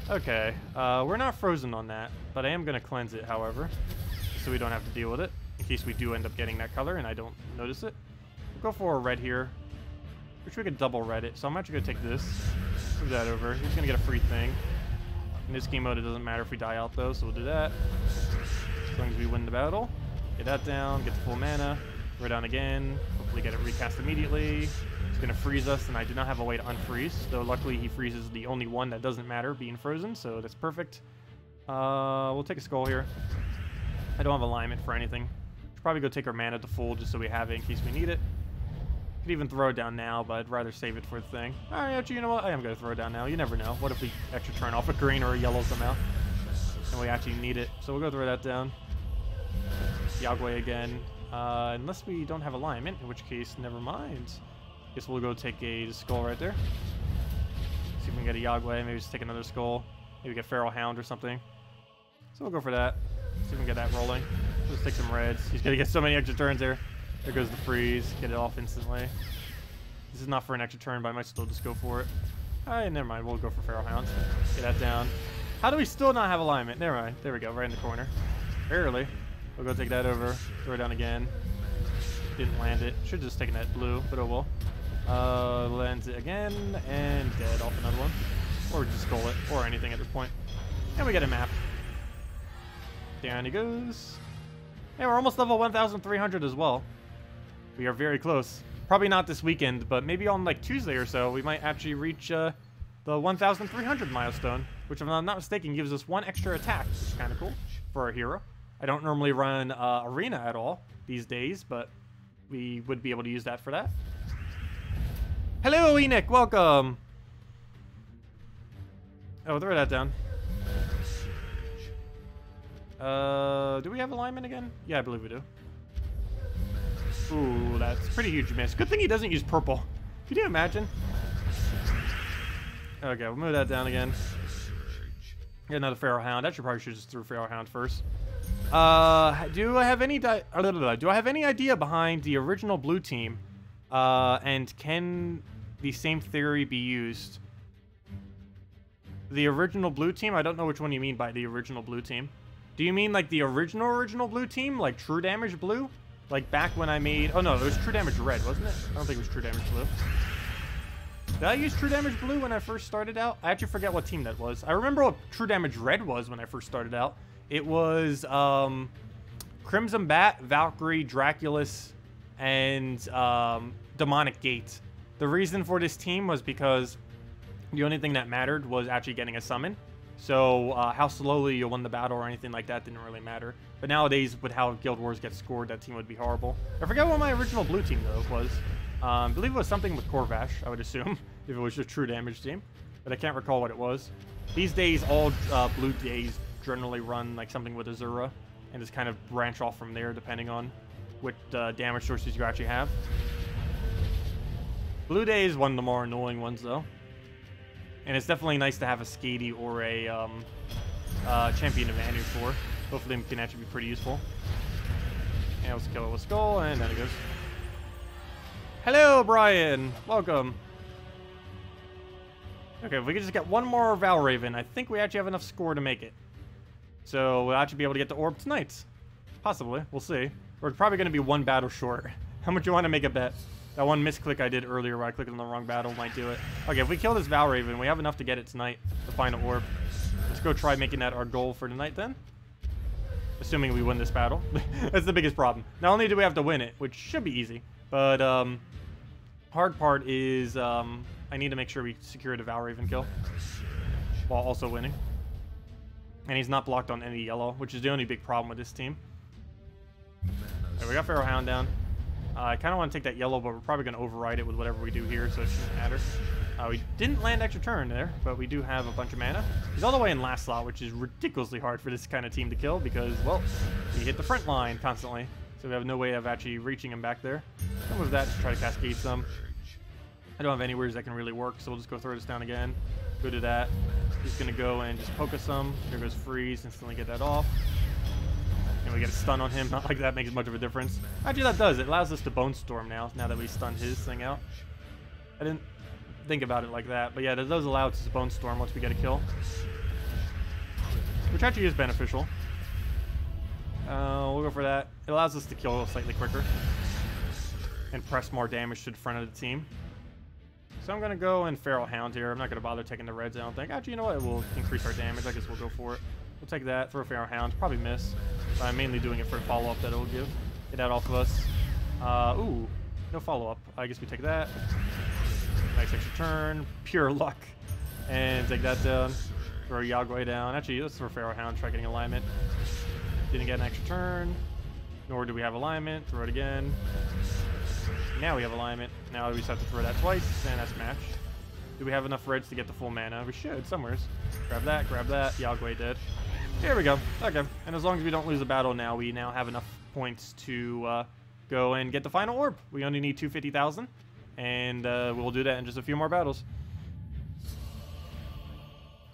A: Okay, we're not frozen on that, but I am going to cleanse it, however, so we don't have to deal with it, in case we do end up getting that color and I don't notice it. We'll go for a red here. Wish we could double red it, so I'm actually going to take this, move that over. He's going to get a free thing. In this game mode, it doesn't matter if we die out, though, so we'll do that. As long as we win the battle. Get that down, get the full mana, throw it down again, hopefully get it recast immediately. It's going to freeze us, and I do not have a way to unfreeze, though luckily he freezes the only one that doesn't matter, being frozen, so that's perfect. We'll take a skull here. I don't have alignment for anything. Should probably go take our mana to full just so we have it in case we need it. Could even throw it down now, but I'd rather save it for the thing. Alright, actually, you know what? I am going to throw it down now. You never know. What if we actually turn off a green or a yellow somehow? And we actually need it. So we'll go throw that down. Yagway again. Unless we don't have alignment, in which case, never mind. Guess we'll go take a skull right there. See if we can get a Yagway. Maybe just take another skull. Maybe get Feral Hound or something. So we'll go for that. See if we can get that rolling. Let's take some reds. He's going to get so many extra turns there. There goes the freeze. Get it off instantly. This is not for an extra turn, but I might still just go for it. Alright, never mind. We'll go for Feral Hound. Get that down. How do we still not have alignment? Never mind. There we go. Right in the corner. Barely. We'll go take that over. Throw it down again. Didn't land it. Should have just taken that blue, but oh well. Lands it again, and dead off another one. Or just stole it, or anything at this point. And we get a map. Down he goes. And we're almost level 1,300 as well. We are very close. Probably not this weekend, but maybe on like Tuesday or so, we might actually reach the 1,300 milestone, which if I'm not mistaken gives us 1 extra attack, which is kind of cool for our hero. I don't normally run Arena at all these days, but we would be able to use that for that. Hello, Enoch, welcome. Oh, throw that down. Do we have alignment again? Yeah, I believe we do. Ooh, that's a pretty huge miss. Good thing he doesn't use purple. Could you imagine? Okay, we'll move that down again. Get another Feral Hound. Actually, probably should just throw Feral Hound first. Do I have any idea behind the original blue team? And can the same theory be used? The original blue team? I don't know which one you mean by the original blue team. Do you mean like the original blue team? Like True Damage Blue? Like back when I made... Oh no, it was True Damage Red, wasn't it? I don't think it was True Damage Blue. Did I use True Damage Blue when I first started out? I actually forget what team that was. I remember what True Damage Red was when I first started out. It was Crimson Bat, Valkyrie, Draculus, and Demonic Gate. The reason for this team was because the only thing that mattered was actually getting a summon. So how slowly you won the battle or anything like that didn't really matter. But nowadays, with how Guild Wars gets scored, that team would be horrible. I forget what my original blue team, though, was. I believe it was something with Corvash, I would assume, if it was just True Damage team. But I can't recall what it was. These days, all blue days generally run like something with Azura, and just kind of branch off from there, depending on what damage sources you actually have. Blue Day is one of the more annoying ones, though. And it's definitely nice to have a Skady or a Champion Advantage for. Both of them can actually be pretty useful. And let's kill it with Skull, and then it goes. Hello, Brian! Welcome. Okay, if we could just get one more Valraven, I think we actually have enough score to make it. So we'll actually be able to get the orb tonight. Possibly. We'll see. We're probably going to be 1 battle short. How much you want to make a bet? That one misclick I did earlier where I clicked on the wrong battle might do it. Okay, if we kill this Valraven, we have enough to get it tonight to find an orb. Let's go try making that our goal for tonight then. Assuming we win this battle. That's the biggest problem. Not only do we have to win it, which should be easy, but hard part is I need to make sure we secure the Valraven kill while also winning. And he's not blocked on any yellow, which is the only big problem with this team. Okay, we got Feral Hound down. I kind of want to take that yellow, but we're probably going to override it with whatever we do here, so it shouldn't matter. We didn't land extra turn there, but we do have a bunch of mana. He's all the way in last slot, which is ridiculously hard for this kind of team to kill because, well, we hit the front line constantly. So we have no way of actually reaching him back there. I'll move that to try to cascade some. I don't have anywhere that can really work, so we'll just go throw this down again. Go to that. He's going to go and just poke us some. There goes Freeze. Instantly get that off. And we get a stun on him. Not like that makes much of a difference. Actually, that does. It allows us to Bone Storm now that we stunned his thing out. I didn't think about it like that. But yeah, that does allow us to Bone Storm once we get a kill. Which actually is beneficial. We'll go for that. It allows us to kill slightly quicker. And press more damage to the front of the team. So I'm going to go and Feral Hound here. I'm not going to bother taking the reds, I don't think. Actually, you know what? It will increase our damage. I guess we'll go for it. We'll take that for a Feral Hound. Probably miss. But I'm mainly doing it for the follow-up that it'll give. Get that off of us. Ooh. No follow-up. I guess we take that. Nice extra turn. Pure luck. And take that down. Throw Yagway down. Actually, let's throw Feral Hound. Try getting alignment. Didn't get an extra turn. Nor do we have alignment. Throw it again. Now we have alignment. Now we just have to throw that twice, and that's match. Do we have enough reds to get the full mana? We should, somewheres. Grab that, Yagway dead. Here we go. Okay. And as long as we don't lose a battle now, we now have enough points to go and get the final orb. We only need 250,000, and we'll do that in just a few more battles.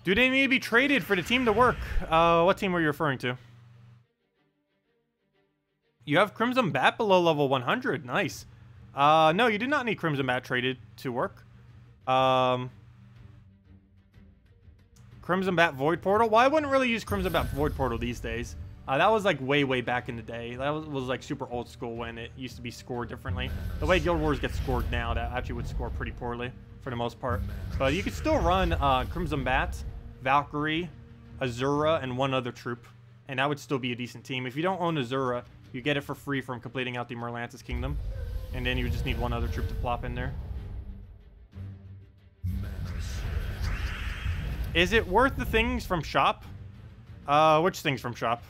A: Do they need to be traded for the team to work? What team were you referring to? You have Crimson Bat below level 100. Nice. No, you do not need Crimson Bat traded to work. Crimson Bat Void Portal. Well, I wouldn't really use Crimson Bat Void Portal these days. That was like way back in the day. That was like super old school when it used to be scored differently. The way Guild Wars gets scored now, that actually would score pretty poorly for the most part. But you could still run Crimson Bat, Valkyrie, Azura, and one other troop. And that would still be a decent team. If you don't own Azura, you get it for free from completing out the Merlantis Kingdom. And then you just need one other troop to plop in there. Is it worth the things from shop? Which things from shop?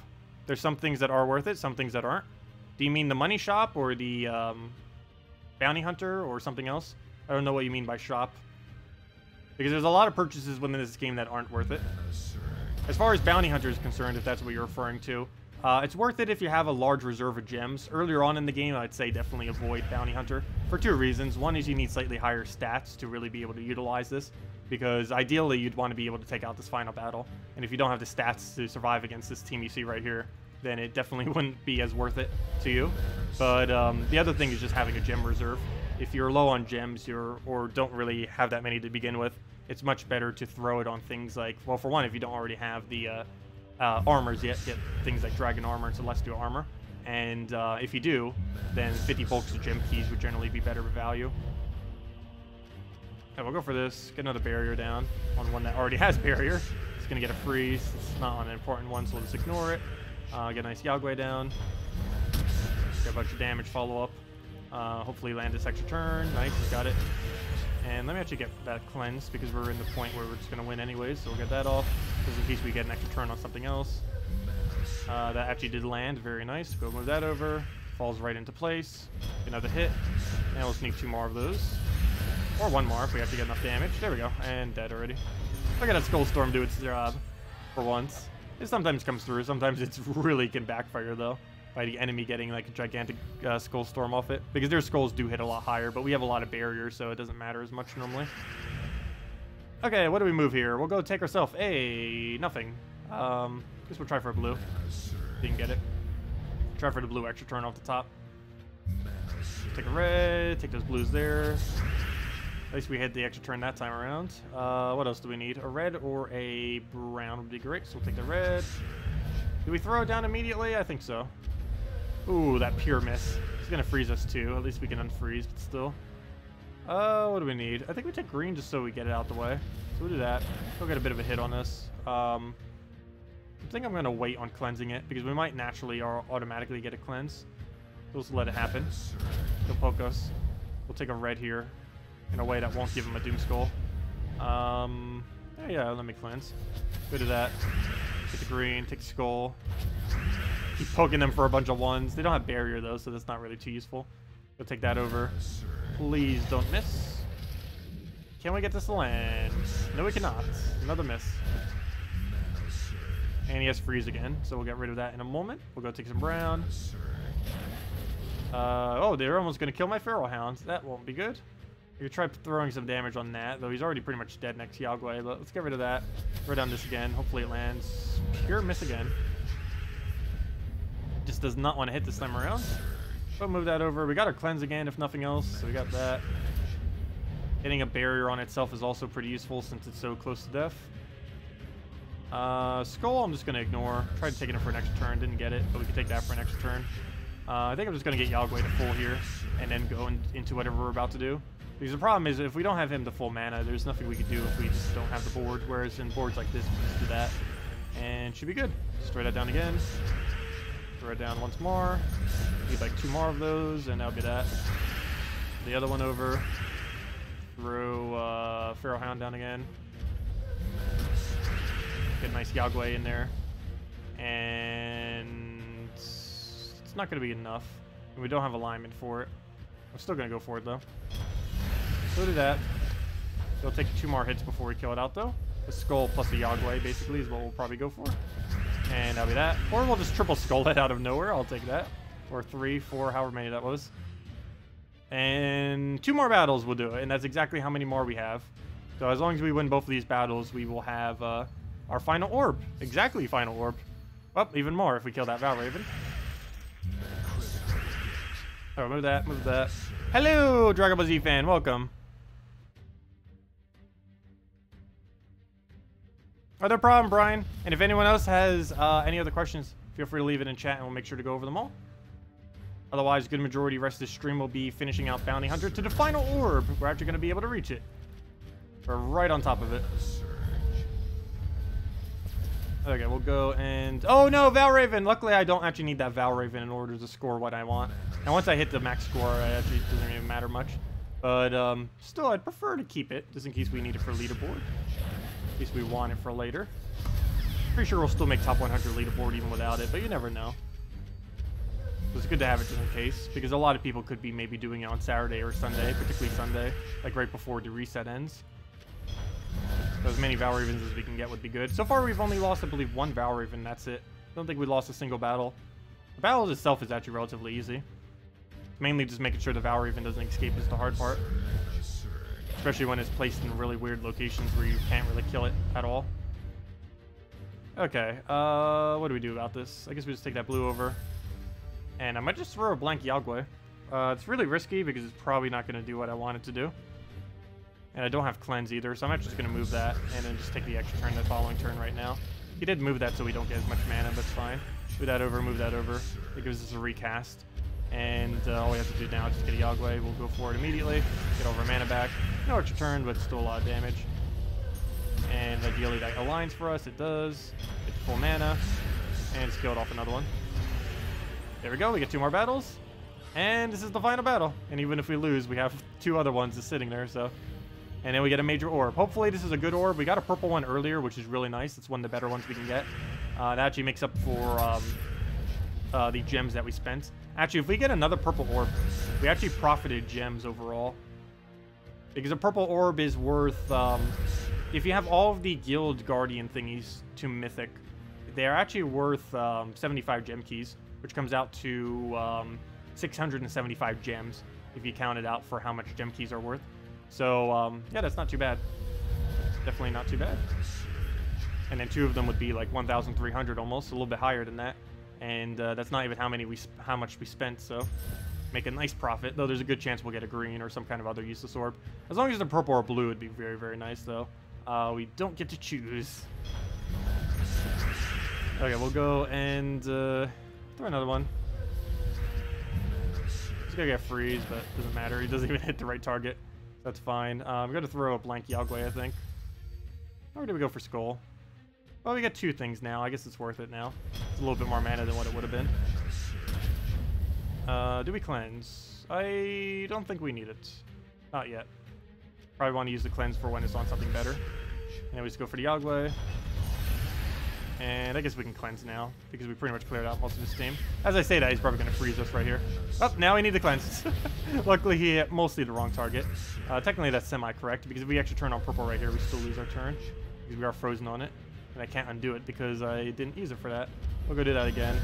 A: There's some things that are worth it, some things that aren't. Do you mean the money shop or the bounty hunter or something else? I don't know what you mean by shop. Because there's a lot of purchases within this game that aren't worth it. As far as bounty hunter is concerned, if that's what you're referring to, it's worth it if you have a large reserve of gems. Earlier on in the game, I'd say definitely avoid bounty hunter for 2 reasons. One is you need slightly higher stats to really be able to utilize this. Because ideally, you'd want to be able to take out this final battle. And if you don't have the stats to survive against this team you see right here, then it definitely wouldn't be as worth it to you. But the other thing is just having a gem reserve. If you're low on gems or don't really have that many to begin with, it's much better to throw it on things like, well, for one, if you don't already have the armors yet, get things like Dragon Armor and Celestial Armor. And if you do, then 50 bulks of gem keys would generally be better value. Okay, we'll go for this. Get another barrier down on one that already has barrier. It's going to get a freeze. It's not on an important one, so we'll just ignore it. Get a nice Yagway down. Get a bunch of damage follow-up. Hopefully land this extra turn. Nice, he's got it. And let me actually get that cleansed because we're in the point where we're just going to win anyways, so we'll get that off. Just in case we get an extra turn on something else. That actually did land. Very nice. Go move that over. Falls right into place. Get another hit. And we'll sneak 2 more of those. Or 1 more if we have to get enough damage. There we go. And dead already. Look at that Skull Storm do its job for once. It sometimes comes through. Sometimes it's really can backfire, though, by the enemy getting like a gigantic Skull Storm off it. Because their skulls do hit a lot higher, but we have a lot of barriers, so it doesn't matter as much normally. Okay, what do we move here? We'll go take ourselves nothing. Guess we'll try for a blue. Didn't get it. Try for the blue extra turn off the top. Take a red. Take those blues there. At least we hit the extra turn that time around. What else do we need? A red or a brown would be great, so we'll take the red. Do we throw it down immediately? I think so. Ooh, that pure miss. It's going to freeze us too. At least we can unfreeze, but still. What do we need? I think we take green just so we get it out the way. So we'll do that. We'll get a bit of a hit on this. I think I'm going to wait on cleansing it because we might naturally or automatically get a cleanse. We'll just let it happen. He'll poke us. We'll take a red here in a way that won't give him a Doom Skull. Yeah, let me cleanse. Go to that. Take the green, take the skull. Keep poking them for a bunch of 1s. They don't have barrier though, so that's not really too useful. Go take that over. Please don't miss. Can we get this to land? No, we cannot. Another miss. And he has freeze again, so we'll get rid of that in a moment. We'll go take some brown. Oh, they're almost going to kill my Feral Hounds. That won't be good. We could try throwing some damage on that, though he's already pretty much dead next to Yagway, but let's get rid of that. Throw down this again. Hopefully it lands. Pure miss again. Just does not want to hit this time around. But move that over. We got our cleanse again, if nothing else, so we got that. Getting a barrier on itself is also pretty useful since it's so close to death. Skull I'm just going to ignore. Tried taking it for an extra turn, didn't get it, but we can take that for an extra turn. I think I'm just going to get Yagway to full here, and then go into whatever we're about to do. Because the problem is, if we don't have him to full mana, there's nothing we can do if we just don't have the board, whereas in boards like this, we just do that, and should be good. Just throw that down again. Throw it down once more. Need like 2 more of those, and that'll be that. The other one over. Throw Feral Hound down again. Get a nice Yagway in there. And it's not going to be enough. And we don't have alignment for it. I'm still going to go for it, though. So do that. It'll take 2 more hits before we kill it out, though. The skull plus the Yagway, basically, is what we'll probably go for. And that'll be that. Or we'll just triple skull it out of nowhere. I'll take that. Or 3, 4, however many that was. And 2 more battles will do it. And that's exactly how many more we have. So as long as we win both of these battles, we will have our final orb. Exactly final orb. Well, even more if we kill that Val Raven. Oh, move that, move that. Hello, Dragon Ball Z fan, welcome. No problem, Brian. And if anyone else has any other questions, feel free to leave it in chat and we'll make sure to go over them all. Otherwise, good majority rest of this stream will be finishing out Bounty Hunter to the final orb. We're actually going to be able to reach it. We're right on top of it. Okay, we'll go and... Oh no, Valraven! Luckily, I don't actually need that Valraven in order to score what I want. And once I hit the max score, it actually doesn't even matter much. But still, I'd prefer to keep it, just in case we need it for leaderboard. In case we want it for later. Pretty sure we'll still make top 100 leaderboard even without it, but you never know. So it's good to have it just in case, because a lot of people could be maybe doing it on Saturday or Sunday, particularly Sunday, like right before the reset ends. So as many Valravens as we can get would be good. So far we've only lost, I believe, one Valraven, that's it. I don't think we lost a single battle. The battle itself is actually relatively easy. Mainly just making sure the Valraven doesn't escape is the hard part. Especially when it's placed in really weird locations where you can't really kill it at all. Okay, what do we do about this? I guess we just take that blue over. And I might just throw a blank Yagwe. It's really risky because it's probably not going to do what I want it to do. And I don't have cleanse either, so I'm actually just going to move that and then just take the extra turn the following turn right now. He did move that so we don't get as much mana, but it's fine. Move that over, move that over. It gives us a recast. And all we have to do now is just get a Yagwe. We'll go for it immediately. Get over mana back. No extra turn, but still a lot of damage. And ideally that aligns for us. It does. Get full mana. And just killed off another one. There we go. We get 2 more battles. And this is the final battle. And even if we lose, we have 2 other ones just sitting there, so... And then we get a major orb. Hopefully this is a good orb. We got a purple one earlier, which is really nice. It's one of the better ones we can get. That actually makes up for the gems that we spent. Actually, if we get another purple orb, we actually profited gems overall. Because a purple orb is worth... if you have all of the guild guardian thingies to Mythic, they're actually worth 75 gem keys, which comes out to 675 gems, if you count it out for how much gem keys are worth. So, yeah, that's not too bad. Definitely not too bad. And then 2 of them would be like 1,300 almost, a little bit higher than that. And that's not even how much we spent, so make a nice profit. Though there's a good chance we'll get a green or some kind of other useless orb. As long as the purple or blue would be very, very nice, though. We don't get to choose. Okay, we'll go and throw another one. He's gonna get freeze, but it doesn't matter. He doesn't even hit the right target. That's fine. I'm going to throw a blank Yagwe, I think. Or do we go for Skull? Well, we got 2 things now. I guess it's worth it now. It's a little bit more mana than what it would have been. Do we cleanse? I don't think we need it. Not yet. Probably want to use the cleanse for when it's on something better. And we just go for the Yagwe. And I guess we can cleanse now, because we pretty much cleared out most of his team. As I say that, he's probably going to freeze us right here. Oh, now we need the cleanse. Luckily, he hit mostly the wrong target. Technically, that's semi-correct, because if we actually turn on purple right here, we still lose our turn, because we are frozen on it. And I can't undo it, because I didn't use it for that. We'll go do that again.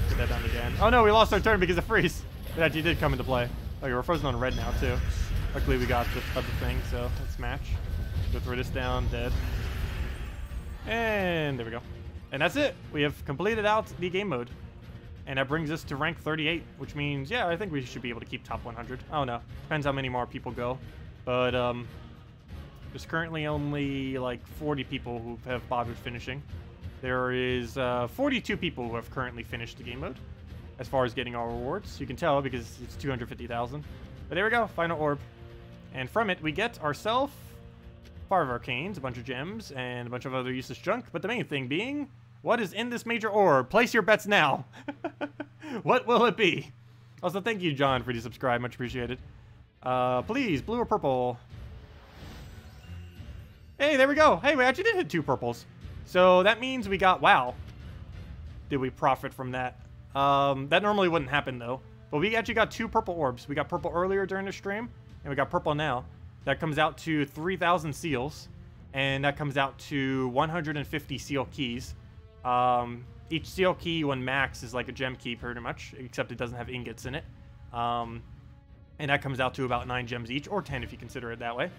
A: Get that down again. Oh no, we lost our turn because of freeze. It actually did come into play. Okay, we're frozen on red now, too. Luckily, we got the other thing, so let's match. Go throw this down, dead. And there we go. And that's it. We have completed out the game mode. And that brings us to rank 38, which means, yeah, I think we should be able to keep top 100. I don't know. Depends how many more people go. But there's currently only like 40 people who have bothered finishing. There is 42 people who have currently finished the game mode as far as getting our rewards. You can tell because it's 250,000. But there we go. Final orb. And from it, we get ourselves 5 arcanes, a bunch of gems, and a bunch of other useless junk. But the main thing being, what is in this major orb? Place your bets now. What will it be? Also, thank you, John, for the subscribe. Much appreciated. Please, blue or purple? Hey, there we go. Hey, we actually did hit 2 purples. So that means we got, wow. Did we profit from that? That normally wouldn't happen, though. But we actually got 2 purple orbs. We got purple earlier during the stream, and we got purple now. That comes out to 3,000 seals, and that comes out to 150 seal keys. Each seal key, when max, is like a gem key pretty much, except it doesn't have ingots in it. And that comes out to about 9 gems each, or 10 if you consider it that way.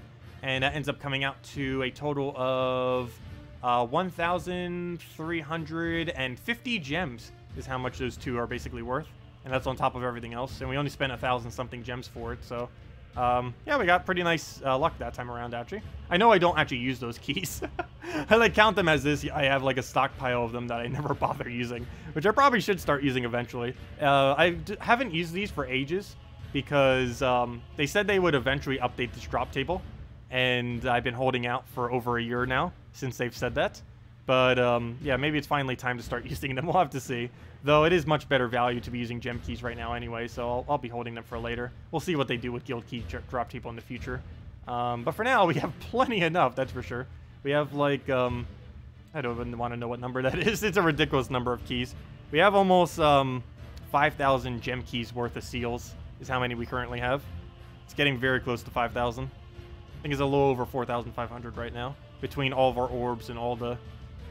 A: And that ends up coming out to a total of 1,350 gems is how much those 2 are basically worth. and that's on top of everything else. And we only spent 1,000 something gems for it, so yeah, we got pretty nice luck that time around, actually. I know I don't actually use those keys. I like count them as this. I have like a stockpile of them that I never bother using, which I probably should start using eventually. Haven't used these for ages because they said they would eventually update this drop table, and I've been holding out for over a year now since they've said that. But yeah, maybe it's finally time to start using them. We'll have to see. Though it is much better value to be using gem keys right now anyway, so I'll be holding them for later. We'll see what they do with guild key drop table in the future. But for now, we have plenty enough, that's for sure. We have like, I don't even want to know what number that is. It's a ridiculous number of keys. We have almost 5,000 gem keys worth of seals is how many we currently have. It's getting very close to 5,000. I think it's a little over 4,500 right now between all of our orbs and all the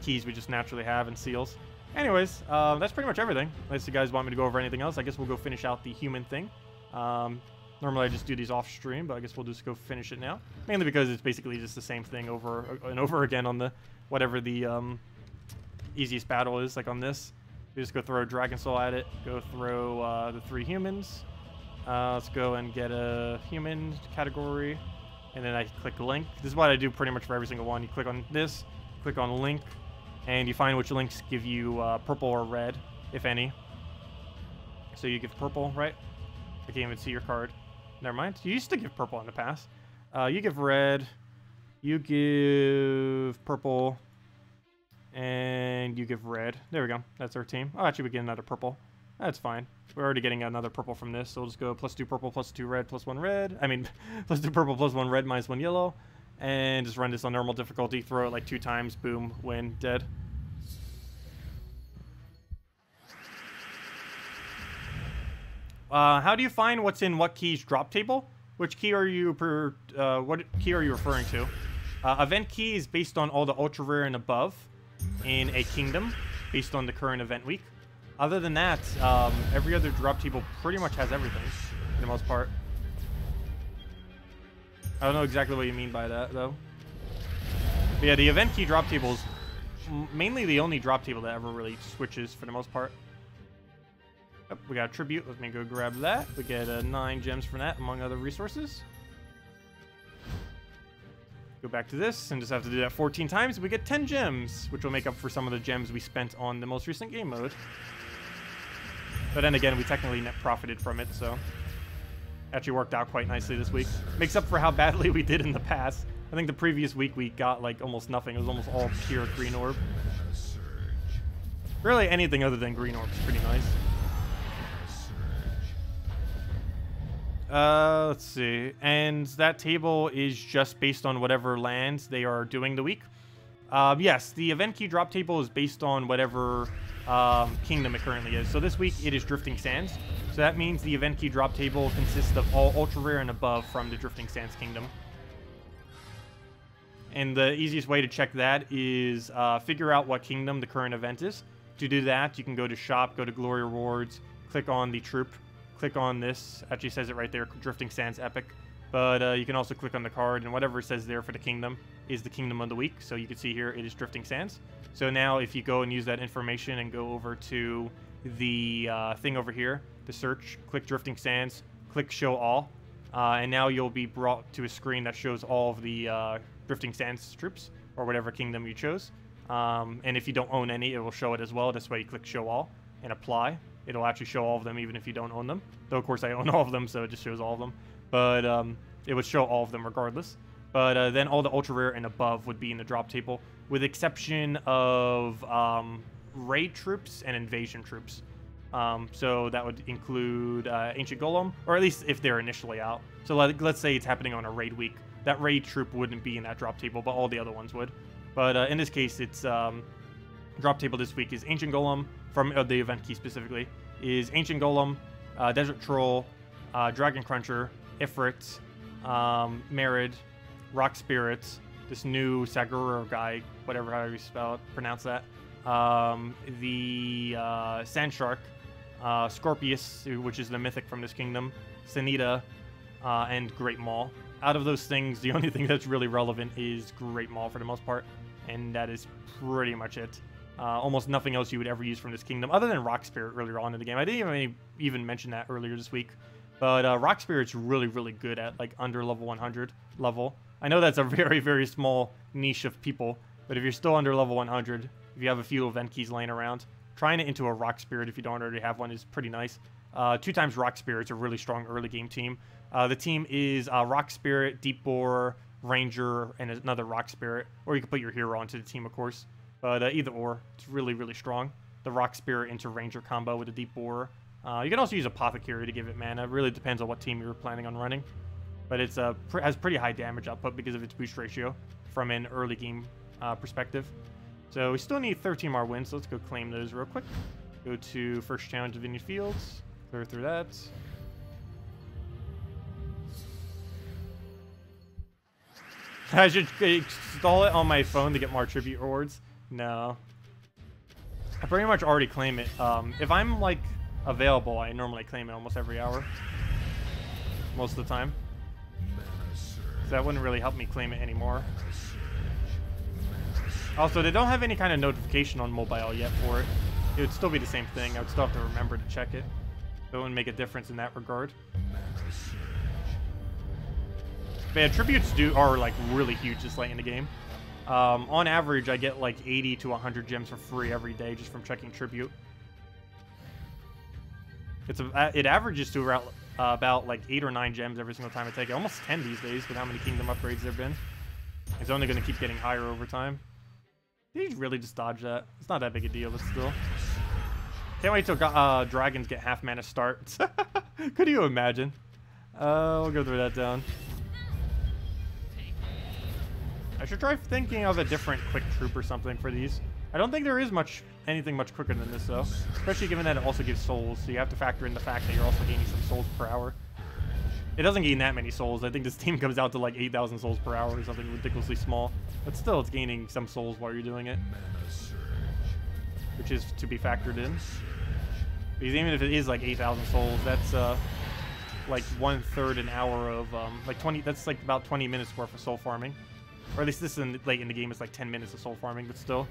A: keys we just naturally have and seals. Anyways, that's pretty much everything. Unless you guys want me to go over anything else, I guess we'll go finish out the human thing. Normally I just do these off stream, but I guess we'll just go finish it now. Mainly because it's basically just the same thing over and over again on the whatever the easiest battle is. Like on this, we just go throw a Dragon Soul at it, go throw the 3 humans. Let's go and get a human category, and then I click link. This is what I do pretty much for every single one. You click on this, click on link, and you find which links give you purple or red, if any. So you give purple, right? I can't even see your card. Never mind. You used to give purple in the past. You give red, you give purple, and you give red. There we go. That's our team. Oh, actually, we get another purple. That's fine. We're already getting another purple from this, so we'll just go +2 purple, +2 red, +1 red. I mean, +2 purple, +1 red, -1 yellow. And just run this on normal difficulty, throw it like 2 times, boom, win, dead. How do you find what's in what key's drop table? Which key are you what key are you referring to? Event key is based on all the ultra rare and above in a kingdom, based on the current event week. Other than that, every other drop table pretty much has everything, for the most part. I don't know exactly what you mean by that, though. But yeah, the event key drop table is mainly the only drop table that ever really switches, for the most part. Yep, we got a tribute. Let me go grab that. We get 9 gems from that, among other resources. Go back to this, and just have to do that 14 times. We get 10 gems, which will make up for some of the gems we spent on the most recent game mode. But then again, we technically net profited from it, so... Actually worked out quite nicely this week. Makes up for how badly we did in the past. I think the previous week we got like almost nothing. It was almost all pure green orb. Really anything other than green orb is pretty nice. Let's see. And that table is just based on whatever lands they are doing the week. Yes, the event key drop table is based on whatever kingdom it currently is. So this week it is Drifting Sands. So that means the event key drop table consists of all ultra rare and above from the Drifting Sands kingdom. And the easiest way to check that is figure out what kingdom the current event is. To do that, you can go to shop, go to glory rewards, click on the troop, click on this. Actually says it right there, Drifting Sands Epic. But you can also click on the card, and whatever it says there for the kingdom is the kingdom of the week. So you can see here it is Drifting Sands. So now if you go and use that information and go over to the thing over here, the search, click Drifting Sands, click Show All, and now you'll be brought to a screen that shows all of the Drifting Sands troops, or whatever kingdom you chose. And if you don't own any, it will show it as well. That's why you click Show All and Apply. It'll actually show all of them even if you don't own them. Though, of course, I own all of them, so it just shows all of them. But it would show all of them regardless. But then all the ultra rare and above would be in the drop table, with exception of raid troops and invasion troops. So that would include Ancient Golem, or at least if they're initially out. So let's say it's happening on a raid week. That raid troop wouldn't be in that drop table, but all the other ones would. But in this case, it's drop table this week is Ancient Golem, from the event key specifically, is Ancient Golem, Desert Troll, Dragon Cruncher, Ifrit, Merid, Rock Spirit, this new Saguro guy, whatever how you pronounce that, the Sand Shark, Scorpius, which is the mythic from this kingdom, Sanita, and Great Maul. Out of those things, the only thing that's really relevant is Great Maul for the most part, and that is pretty much it. Almost nothing else you would ever use from this kingdom, other than Rock Spirit earlier on in the game. I didn't even mention that earlier this week. But Rock Spirit's really, really good at, like, under level 100 level. I know that's a very, very small niche of people, but if you're still under level 100, if you have a few event keys laying around, trying it into a Rock Spirit if you don't already have one is pretty nice. 2 times Rock Spirit's a really strong early game team. The team is Rock Spirit, Deep Boar, Ranger, and another Rock Spirit. Or you can put your hero onto the team, of course. But either or, it's really, really strong. The Rock Spirit into Ranger combo with the Deep Boar. You can also use Apothecary to give it mana. It really depends on what team you're planning on running. But it's has pretty high damage output because of its boost ratio from an early game perspective. So we still need 13 more wins, so let's go claim those real quick. Go to first challenge of Vineyard Fields. Clear through that. I should install it on my phone to get more tribute rewards. No. I pretty much already claim it. If I'm, like, available, I normally claim it almost every hour. Most of the time. So that wouldn't really help me claim it anymore. Also, they don't have any kind of notification on mobile yet for it. It would still be the same thing. I would still have to remember to check it. It wouldn't make a difference in that regard. But yeah, tributes are like really huge this late in the game. On average, I get like 80 to 100 gems for free every day just from checking tribute. It averages to about like 8 or 9 gems every single time I take it. Almost 10 these days with how many kingdom upgrades there have been. It's only going to keep getting higher over time. You really just dodge that. It's not that big a deal, but still. Can't wait till dragons get half mana start. Could you imagine? We'll go through that down. I should try thinking of a different quick troop or something for these. I don't think there is anything much quicker than this, though. Especially given that it also gives souls, so you have to factor in the fact that you're also gaining some souls per hour. It doesn't gain that many souls. I think this team comes out to like 8,000 souls per hour or something ridiculously small. But still, it's gaining some souls while you're doing it. Which is to be factored in. Because even if it is like 8,000 souls, that's like 1/3 an hour of like 20. That's like about 20 minutes worth of soul farming. Or at least this is late in the game. It's like 10 minutes of soul farming, but still,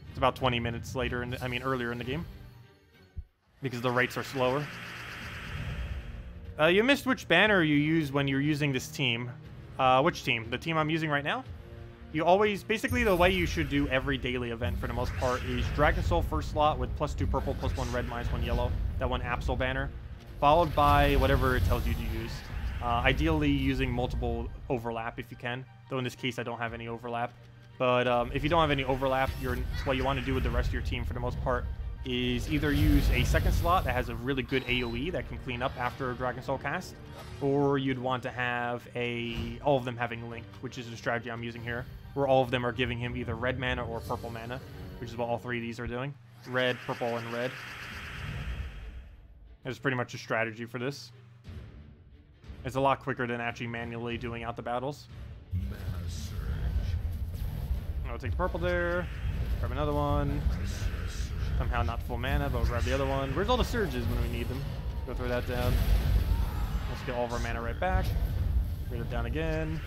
A: it's about 20 minutes later. Earlier in the game, because the rates are slower. You missed which banner you use when you're using this team. Which team? The team I'm using right now? You always, basically the way you should do every daily event for the most part is Dragon Soul first slot with +2 purple, +1 red, -1 yellow. That one Absol banner. Followed by whatever it tells you to use. Ideally using multiple overlap if you can. Though in this case I don't have any overlap. But if you don't have any overlap, what you want to do with the rest of your team for the most part is either use a second slot that has a really good AoE that can clean up after a Dragon Soul cast, or you'd want to have all of them having Link, which is the strategy I'm using here, where all of them are giving him either red mana or purple mana, which is what all 3 of these are doing. Red, purple, and red. There's pretty much a strategy for this. It's a lot quicker than actually manually doing out the battles. I'll take the purple there, grab another one. Somehow not full mana, but we'll grab the other one. Where's all the surges when we need them? Go throw that down. Let's get all of our mana right back. Bring it down again.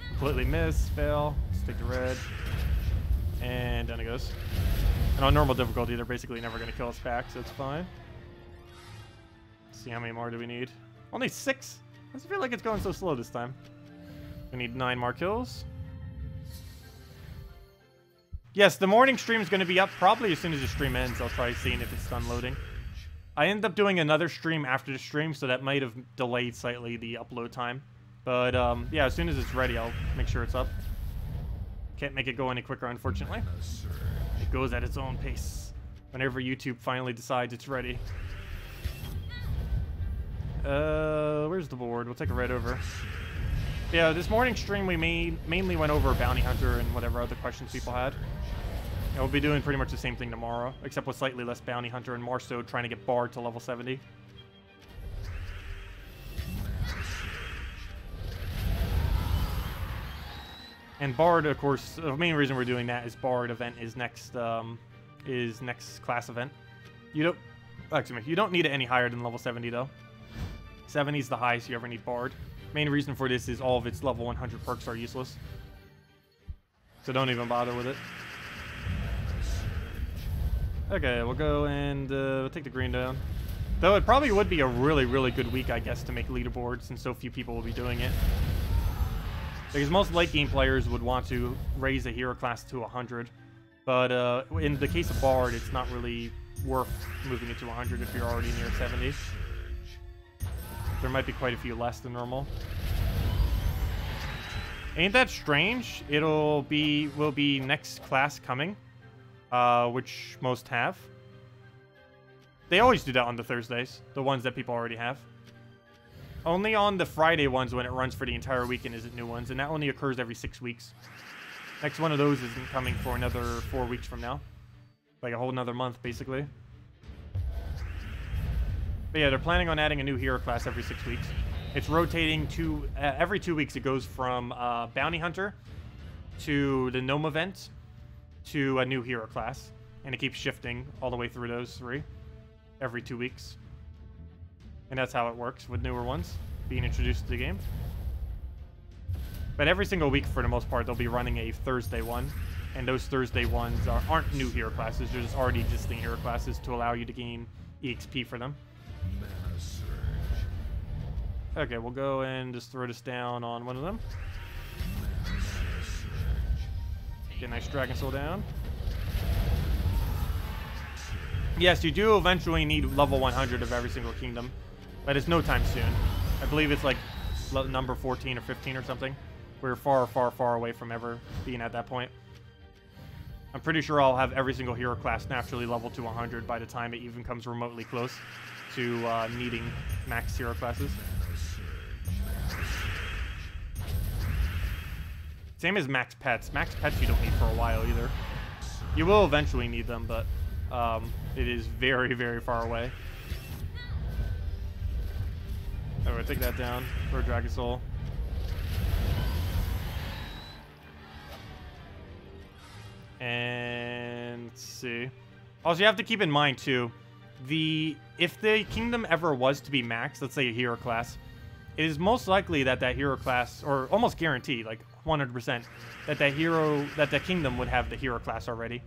A: Completely miss, fail. Let's take the red. And down it goes. And on normal difficulty, they're basically never going to kill us back, so it's fine. Let's see how many more do we need. Only 6? I just feel like it's going so slow this time. We need 9 more kills. Yes, the morning stream is going to be up probably as soon as the stream ends. I'll try seeing if it's done loading. I ended up doing another stream after the stream, so that might have delayed slightly the upload time. But yeah, as soon as it's ready, I'll make sure it's up. Can't make it go any quicker, unfortunately. It goes at its own pace whenever YouTube finally decides it's ready. Where's the board? We'll take a red over. Yeah, this morning stream we mainly went over Bounty Hunter and whatever other questions people had. And we'll be doing pretty much the same thing tomorrow, except with slightly less Bounty Hunter and more so trying to get Bard to level 70. And Bard, of course, the main reason we're doing that is Bard event is next class event. You don't need it any higher than level 70 though. 70 is the highest you ever need Bard. Main reason for this is all of its level 100 perks are useless. So don't even bother with it. Okay, we'll go and we'll take the green down. Though it probably would be a really, really good week, I guess, to make leaderboards since so few people will be doing it. Because most late game players would want to raise the hero class to 100. But in the case of Bard, it's not really worth moving it to 100 if you're already near 70. There might be quite a few less than normal. Ain't that strange? Will be next class coming, which most have. They always do that on the Thursdays, the ones that people already have. Only on the Friday ones when it runs for the entire weekend is it new ones, and that only occurs every 6 weeks. Next one of those isn't coming for another 4 weeks from now. Like a whole nother month, basically. But yeah, they're planning on adding a new hero class every 6 weeks. It's rotating to every 2 weeks. It goes from Bounty Hunter to the Gnome event to a new hero class. And it keeps shifting all the way through those 3 every 2 weeks. And that's how it works with newer ones being introduced to the game. But every single week, for the most part, they'll be running a Thursday one. And those Thursday ones aren't new hero classes. They're just already existing hero classes to allow you to gain EXP for them. Okay, we'll go and just throw this down on one of them. Get a nice Dragon Soul down. Yes, you do eventually need level 100 of every single kingdom. But it's no time soon. I believe it's like number 14 or 15 or something. We're far, far, far away from ever being at that point. I'm pretty sure I'll have every single hero class naturally leveled to 100 by the time it even comes remotely close to needing max hero classes. Same as max pets. Max pets you don't need for a while either. You will eventually need them, but it is very, very far away. Alright, take that down for a Dragon Soul. And let's see. Also, you have to keep in mind too, if the kingdom ever was to be maxed, let's say a hero class, it is most likely that that hero class, or almost guaranteed, like 100%, that that kingdom would have the hero class already.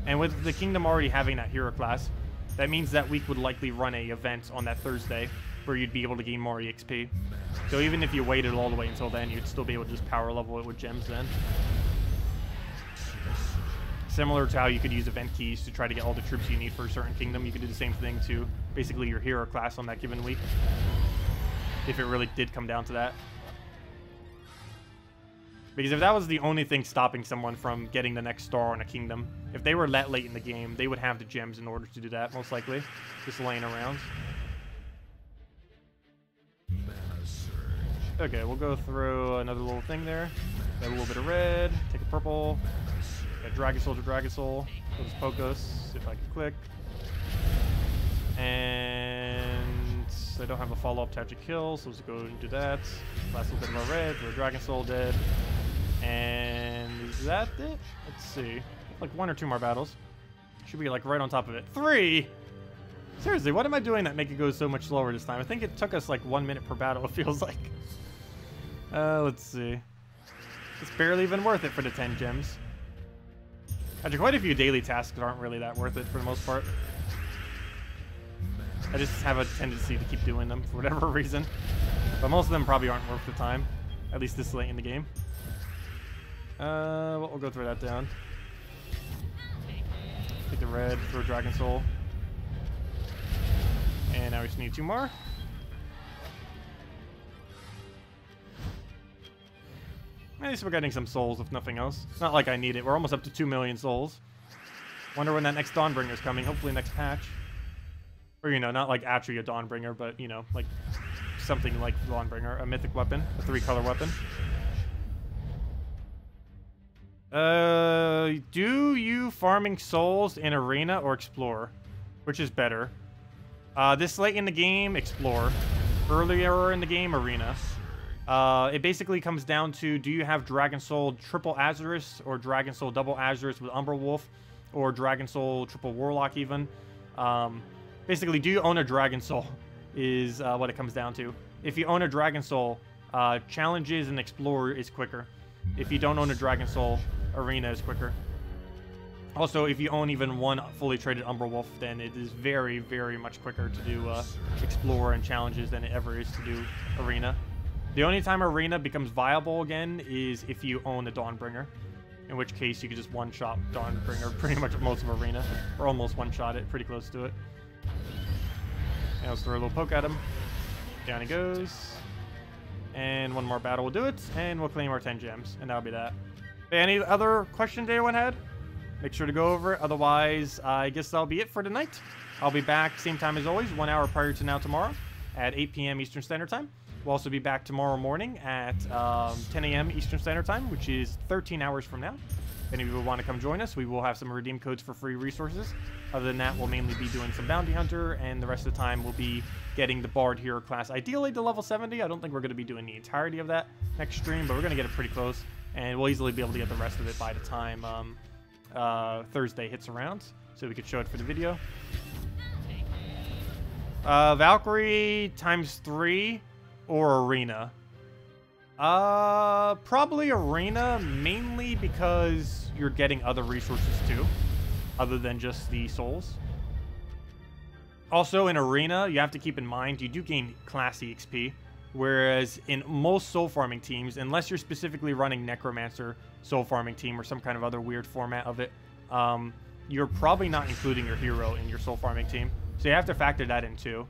A: And with the kingdom already having that hero class, that means that week would likely run a event on that Thursday where you'd be able to gain more EXP. So even if you waited all the way until then, you'd still be able to just power level it with gems then. Similar to how you could use event keys to try to get all the troops you need for a certain kingdom, you could do the same thing to basically your hero class on that given week. If it really did come down to that. Because if that was the only thing stopping someone from getting the next star on a kingdom, if they were that late in the game, they would have the gems in order to do that, most likely. Just laying around. Okay, we'll go through another little thing there. Got a little bit of red, take a purple. Got Dragon Soul to Dragon Soul. We'll just Pocos, if I can click. And I don't have a follow-up Tacet kill, so let's go and do that. Last little bit of our red, throw a Dragon Soul dead. And is that it? Let's see. Like 1 or 2 more battles. Should be like right on top of it. 3! Seriously, what am I doing that make it go so much slower this time? I think it took us like 1 minute per battle, it feels like. Let's see. It's barely even worth it for the 10 gems. Actually, quite a few daily tasks aren't really that worth it for the most part. I just have a tendency to keep doing them for whatever reason. But most of them probably aren't worth the time. At least this late in the game. We'll go throw that down. Take the red, throw Dragon Soul. And now we just need 2 more. At least we're getting some souls, if nothing else. It's not like I need it. We're almost up to 2 million souls. Wonder when that next Dawnbringer is coming. Hopefully next patch. Or, you know, not like actually a Dawnbringer, but, you know, like something like Dawnbringer. A mythic weapon. A 3-color weapon. Do you farming souls in Arena or Explore? Which is better? This late in the game, Explore. Earlier in the game, Arena. It basically comes down to, do you have Dragon Soul triple Azurus or Dragon Soul double Azurus with Umbra Wolf or Dragon Soul triple Warlock even. Basically, do you own a Dragon Soul is what it comes down to. If you own a Dragon Soul, Challenges and Explorer is quicker. If you don't own a Dragon Soul, Arena is quicker. Also, if you own even one fully traded Wolf, then it is very, very much quicker to do Explore and challenges than it ever is to do Arena. The only time Arena becomes viable again is if you own a Dawnbringer, in which case you could just one-shot Dawnbringer pretty much most of Arena, or almost one-shot it, pretty close to it. And let's throw a little poke at him. Down he goes. And one more battle will do it, and we'll claim our 10 gems, and that'll be that. Any other questions anyone had? Make sure to go over it. Otherwise, I guess that'll be it for tonight. I'll be back same time as always, 1 hour prior to now tomorrow at 8 p.m. Eastern Standard Time. We'll also be back tomorrow morning at 10 a.m. Eastern Standard Time, which is 13 hours from now. If any of you want to come join us, we will have some redeem codes for free resources. Other than that, we'll mainly be doing some Bounty Hunter, and the rest of the time we'll be getting the Bard Hero class, ideally to level 70. I don't think we're going to be doing the entirety of that next stream, but we're going to get it pretty close, and we'll easily be able to get the rest of it by the time Thursday hits around, so we could show it for the video. Valkyrie ×3 or Arena? Probably Arena, mainly because you're getting other resources too, other than just the souls. Also in Arena, you have to keep in mind, you do gain class EXP, whereas in most soul farming teams, unless you're specifically running Necromancer soul farming team or some kind of other weird format of it, you're probably not including your hero in your soul farming team. So you have to factor that in too.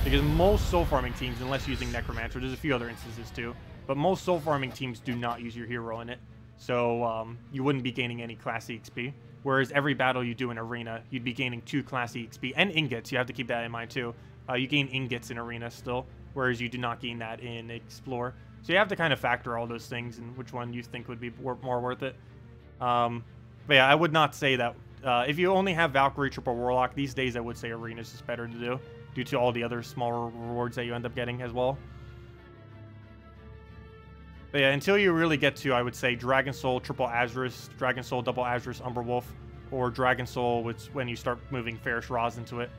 A: Because most soul farming teams, unless using Necromancer, there's a few other instances too, but most soul farming teams do not use your hero in it. So you wouldn't be gaining any class EXP. Whereas every battle you do in Arena, you'd be gaining 2 class EXP and ingots. You have to keep that in mind too. You gain ingots in Arena still, whereas you do not gain that in Explore. So you have to kind of factor all those things and which one you think would be more worth it. But yeah, I would not say that. If you only have Valkyrie Triple Warlock, these days I would say Arena is just better to do, due to all the other smaller rewards that you end up getting as well. But yeah, until you really get to, I would say, Dragon Soul Triple Azurus, Dragon Soul Double Azurus Wolf, or Dragon Soul, which when you start moving Farish Raz into it,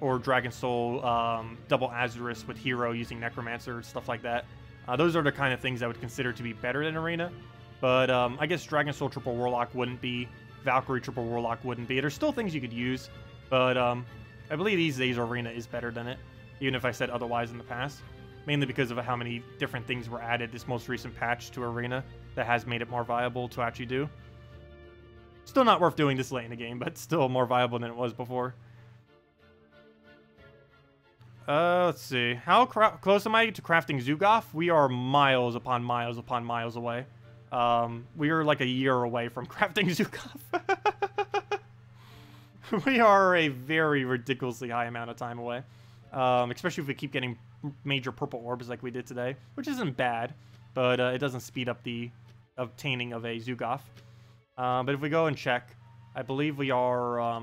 A: or Dragon Soul Double Azurus with Hero using Necromancer, stuff like that. Those are the kind of things I would consider to be better than Arena. But I guess Dragon Soul Triple Warlock wouldn't be, Valkyrie Triple Warlock wouldn't be. There's still things you could use, but I believe these days Arena is better than it, even if I said otherwise in the past. Mainly because of how many different things were added this most recent patch to Arena that has made it more viable to actually do. Still not worth doing this late in the game, but still more viable than it was before. Let's see. How close am I to crafting Zugoff? We are miles upon miles upon miles away. We are like a year away from crafting Zugoff. We are a very ridiculously high amount of time away. Especially if we keep getting major purple orbs like we did today, which isn't bad, but it doesn't speed up the obtaining of a Zugoff. But if we go and check, I believe we are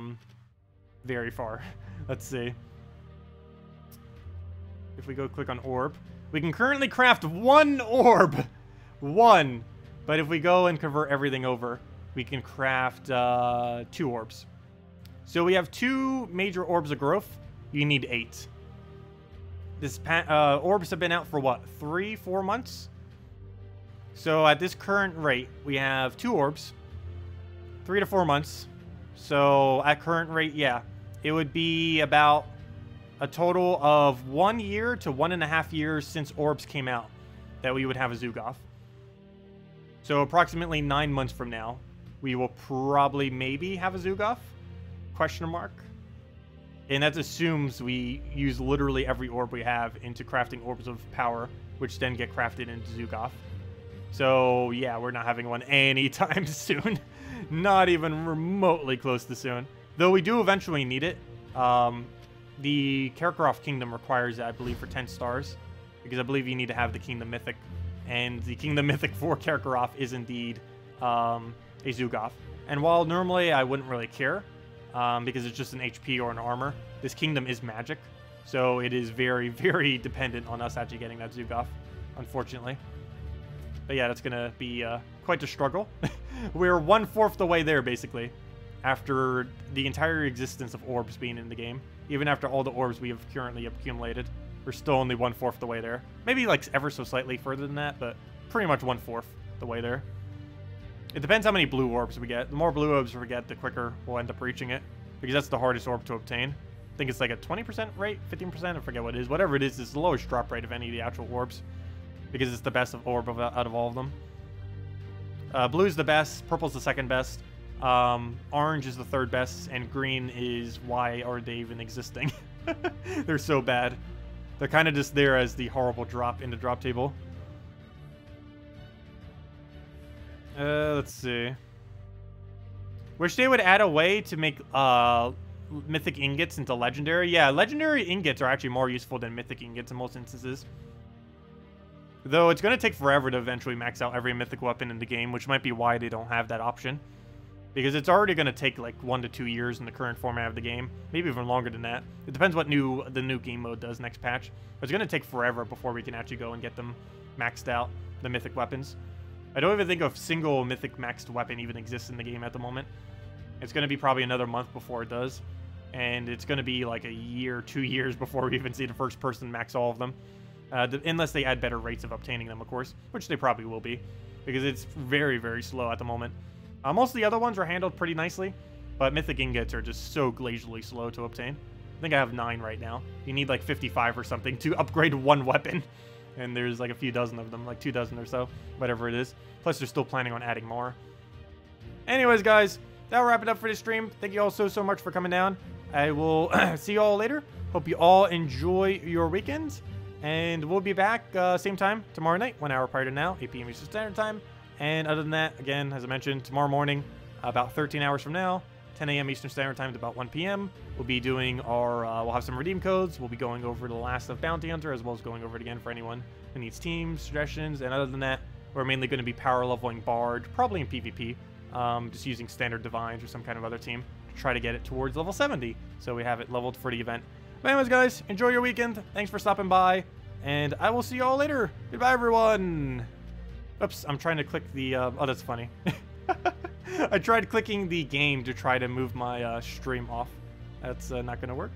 A: very far. Let's see. If we go click on orb, we can currently craft 1 orb. 1. But if we go and convert everything over, we can craft 2 orbs. So we have 2 major orbs of growth. You need 8. This orbs have been out for what, 3-4 months? So at this current rate, we have 2 orbs, 3 to 4 months. So at current rate, yeah, it would be about a total of 1 year to 1.5 years since orbs came out that we would have a Zugoff. So approximately 9 months from now, we will probably maybe have a Zugoff? Question mark. And that assumes we use literally every orb we have into crafting orbs of power, which then get crafted into Zugoff. So yeah, we're not having one anytime soon. Not even remotely close to soon. Though we do eventually need it. The Kakarot Kingdom requires it, I believe, for 10 stars. Because I believe you need to have the Kingdom Mythic. And the Kingdom Mythic for Kakarot is indeed a Zugoff. And while normally I wouldn't really care, because it's just an HP or an armor, this kingdom is magic. So it is very, very dependent on us actually getting that Zugoff, unfortunately. But yeah, that's going to be quite a struggle. We're 1/4 the way there, basically, after the entire existence of orbs being in the game. Even after all the orbs we have currently accumulated, we're still only 1/4 the way there. Maybe like ever so slightly further than that, but pretty much 1/4 the way there. It depends how many blue orbs we get. The more blue orbs we get, the quicker we'll end up reaching it. Because that's the hardest orb to obtain. I think it's like a 20% rate, 15%, I forget what it is. Whatever it is, it's the lowest drop rate of any of the actual orbs. Because it's the best of orb out of all of them. Blue's the best, purple's the second best. Orange is the third best, and green is why are they even existing? They're so bad. They're kind of just there as the horrible drop in the drop table. Let's see. Wish they would add a way to make mythic ingots into legendary. Yeah, legendary ingots are actually more useful than mythic ingots in most instances. Though it's going to take forever to eventually max out every mythic weapon in the game, which might be why they don't have that option. Because it's already going to take like 1 to 2 years in the current format of the game. Maybe even longer than that. It depends what the new game mode does next patch. But it's going to take forever before we can actually go and get them maxed out, the mythic weapons. I don't even think a single mythic maxed weapon even exists in the game at the moment. It's going to be probably another month before it does. And it's going to be like a year, 2 years before we even see the first person max all of them. Unless they add better rates of obtaining them, of course. Which they probably will be. Because it's very, very slow at the moment. Most of the other ones are handled pretty nicely. But mythic ingots are just so glacially slow to obtain. I think I have 9 right now. You need like 55 or something to upgrade one weapon. And there's like a few dozen of them, like 2 dozen or so, whatever it is. Plus, they're still planning on adding more. Anyways, guys, that'll wrap it up for this stream. Thank you all so much for coming down. I will see you all later. Hope you all enjoy your weekends. And we'll be back same time tomorrow night, 1 hour prior to now, 8 p.m. Eastern Standard Time. And other than that, again, as I mentioned, tomorrow morning, about 13 hours from now, 10 a.m. Eastern Standard Time to about 1 p.m. We'll be doing our, we'll have some redeem codes. We'll be going over the last of Bounty Hunter, as well as going over it again for anyone who needs teams, suggestions. And other than that, we're mainly going to be power leveling Bard, probably in PvP, just using standard Divines or some kind of other team to try to get it towards level 70. So we have it leveled for the event. But anyways, guys, enjoy your weekend. Thanks for stopping by. And I will see you all later. Goodbye, everyone. Oops, I'm trying to click the, oh, that's funny. I tried clicking the game to try to move my stream off. That's not going to work.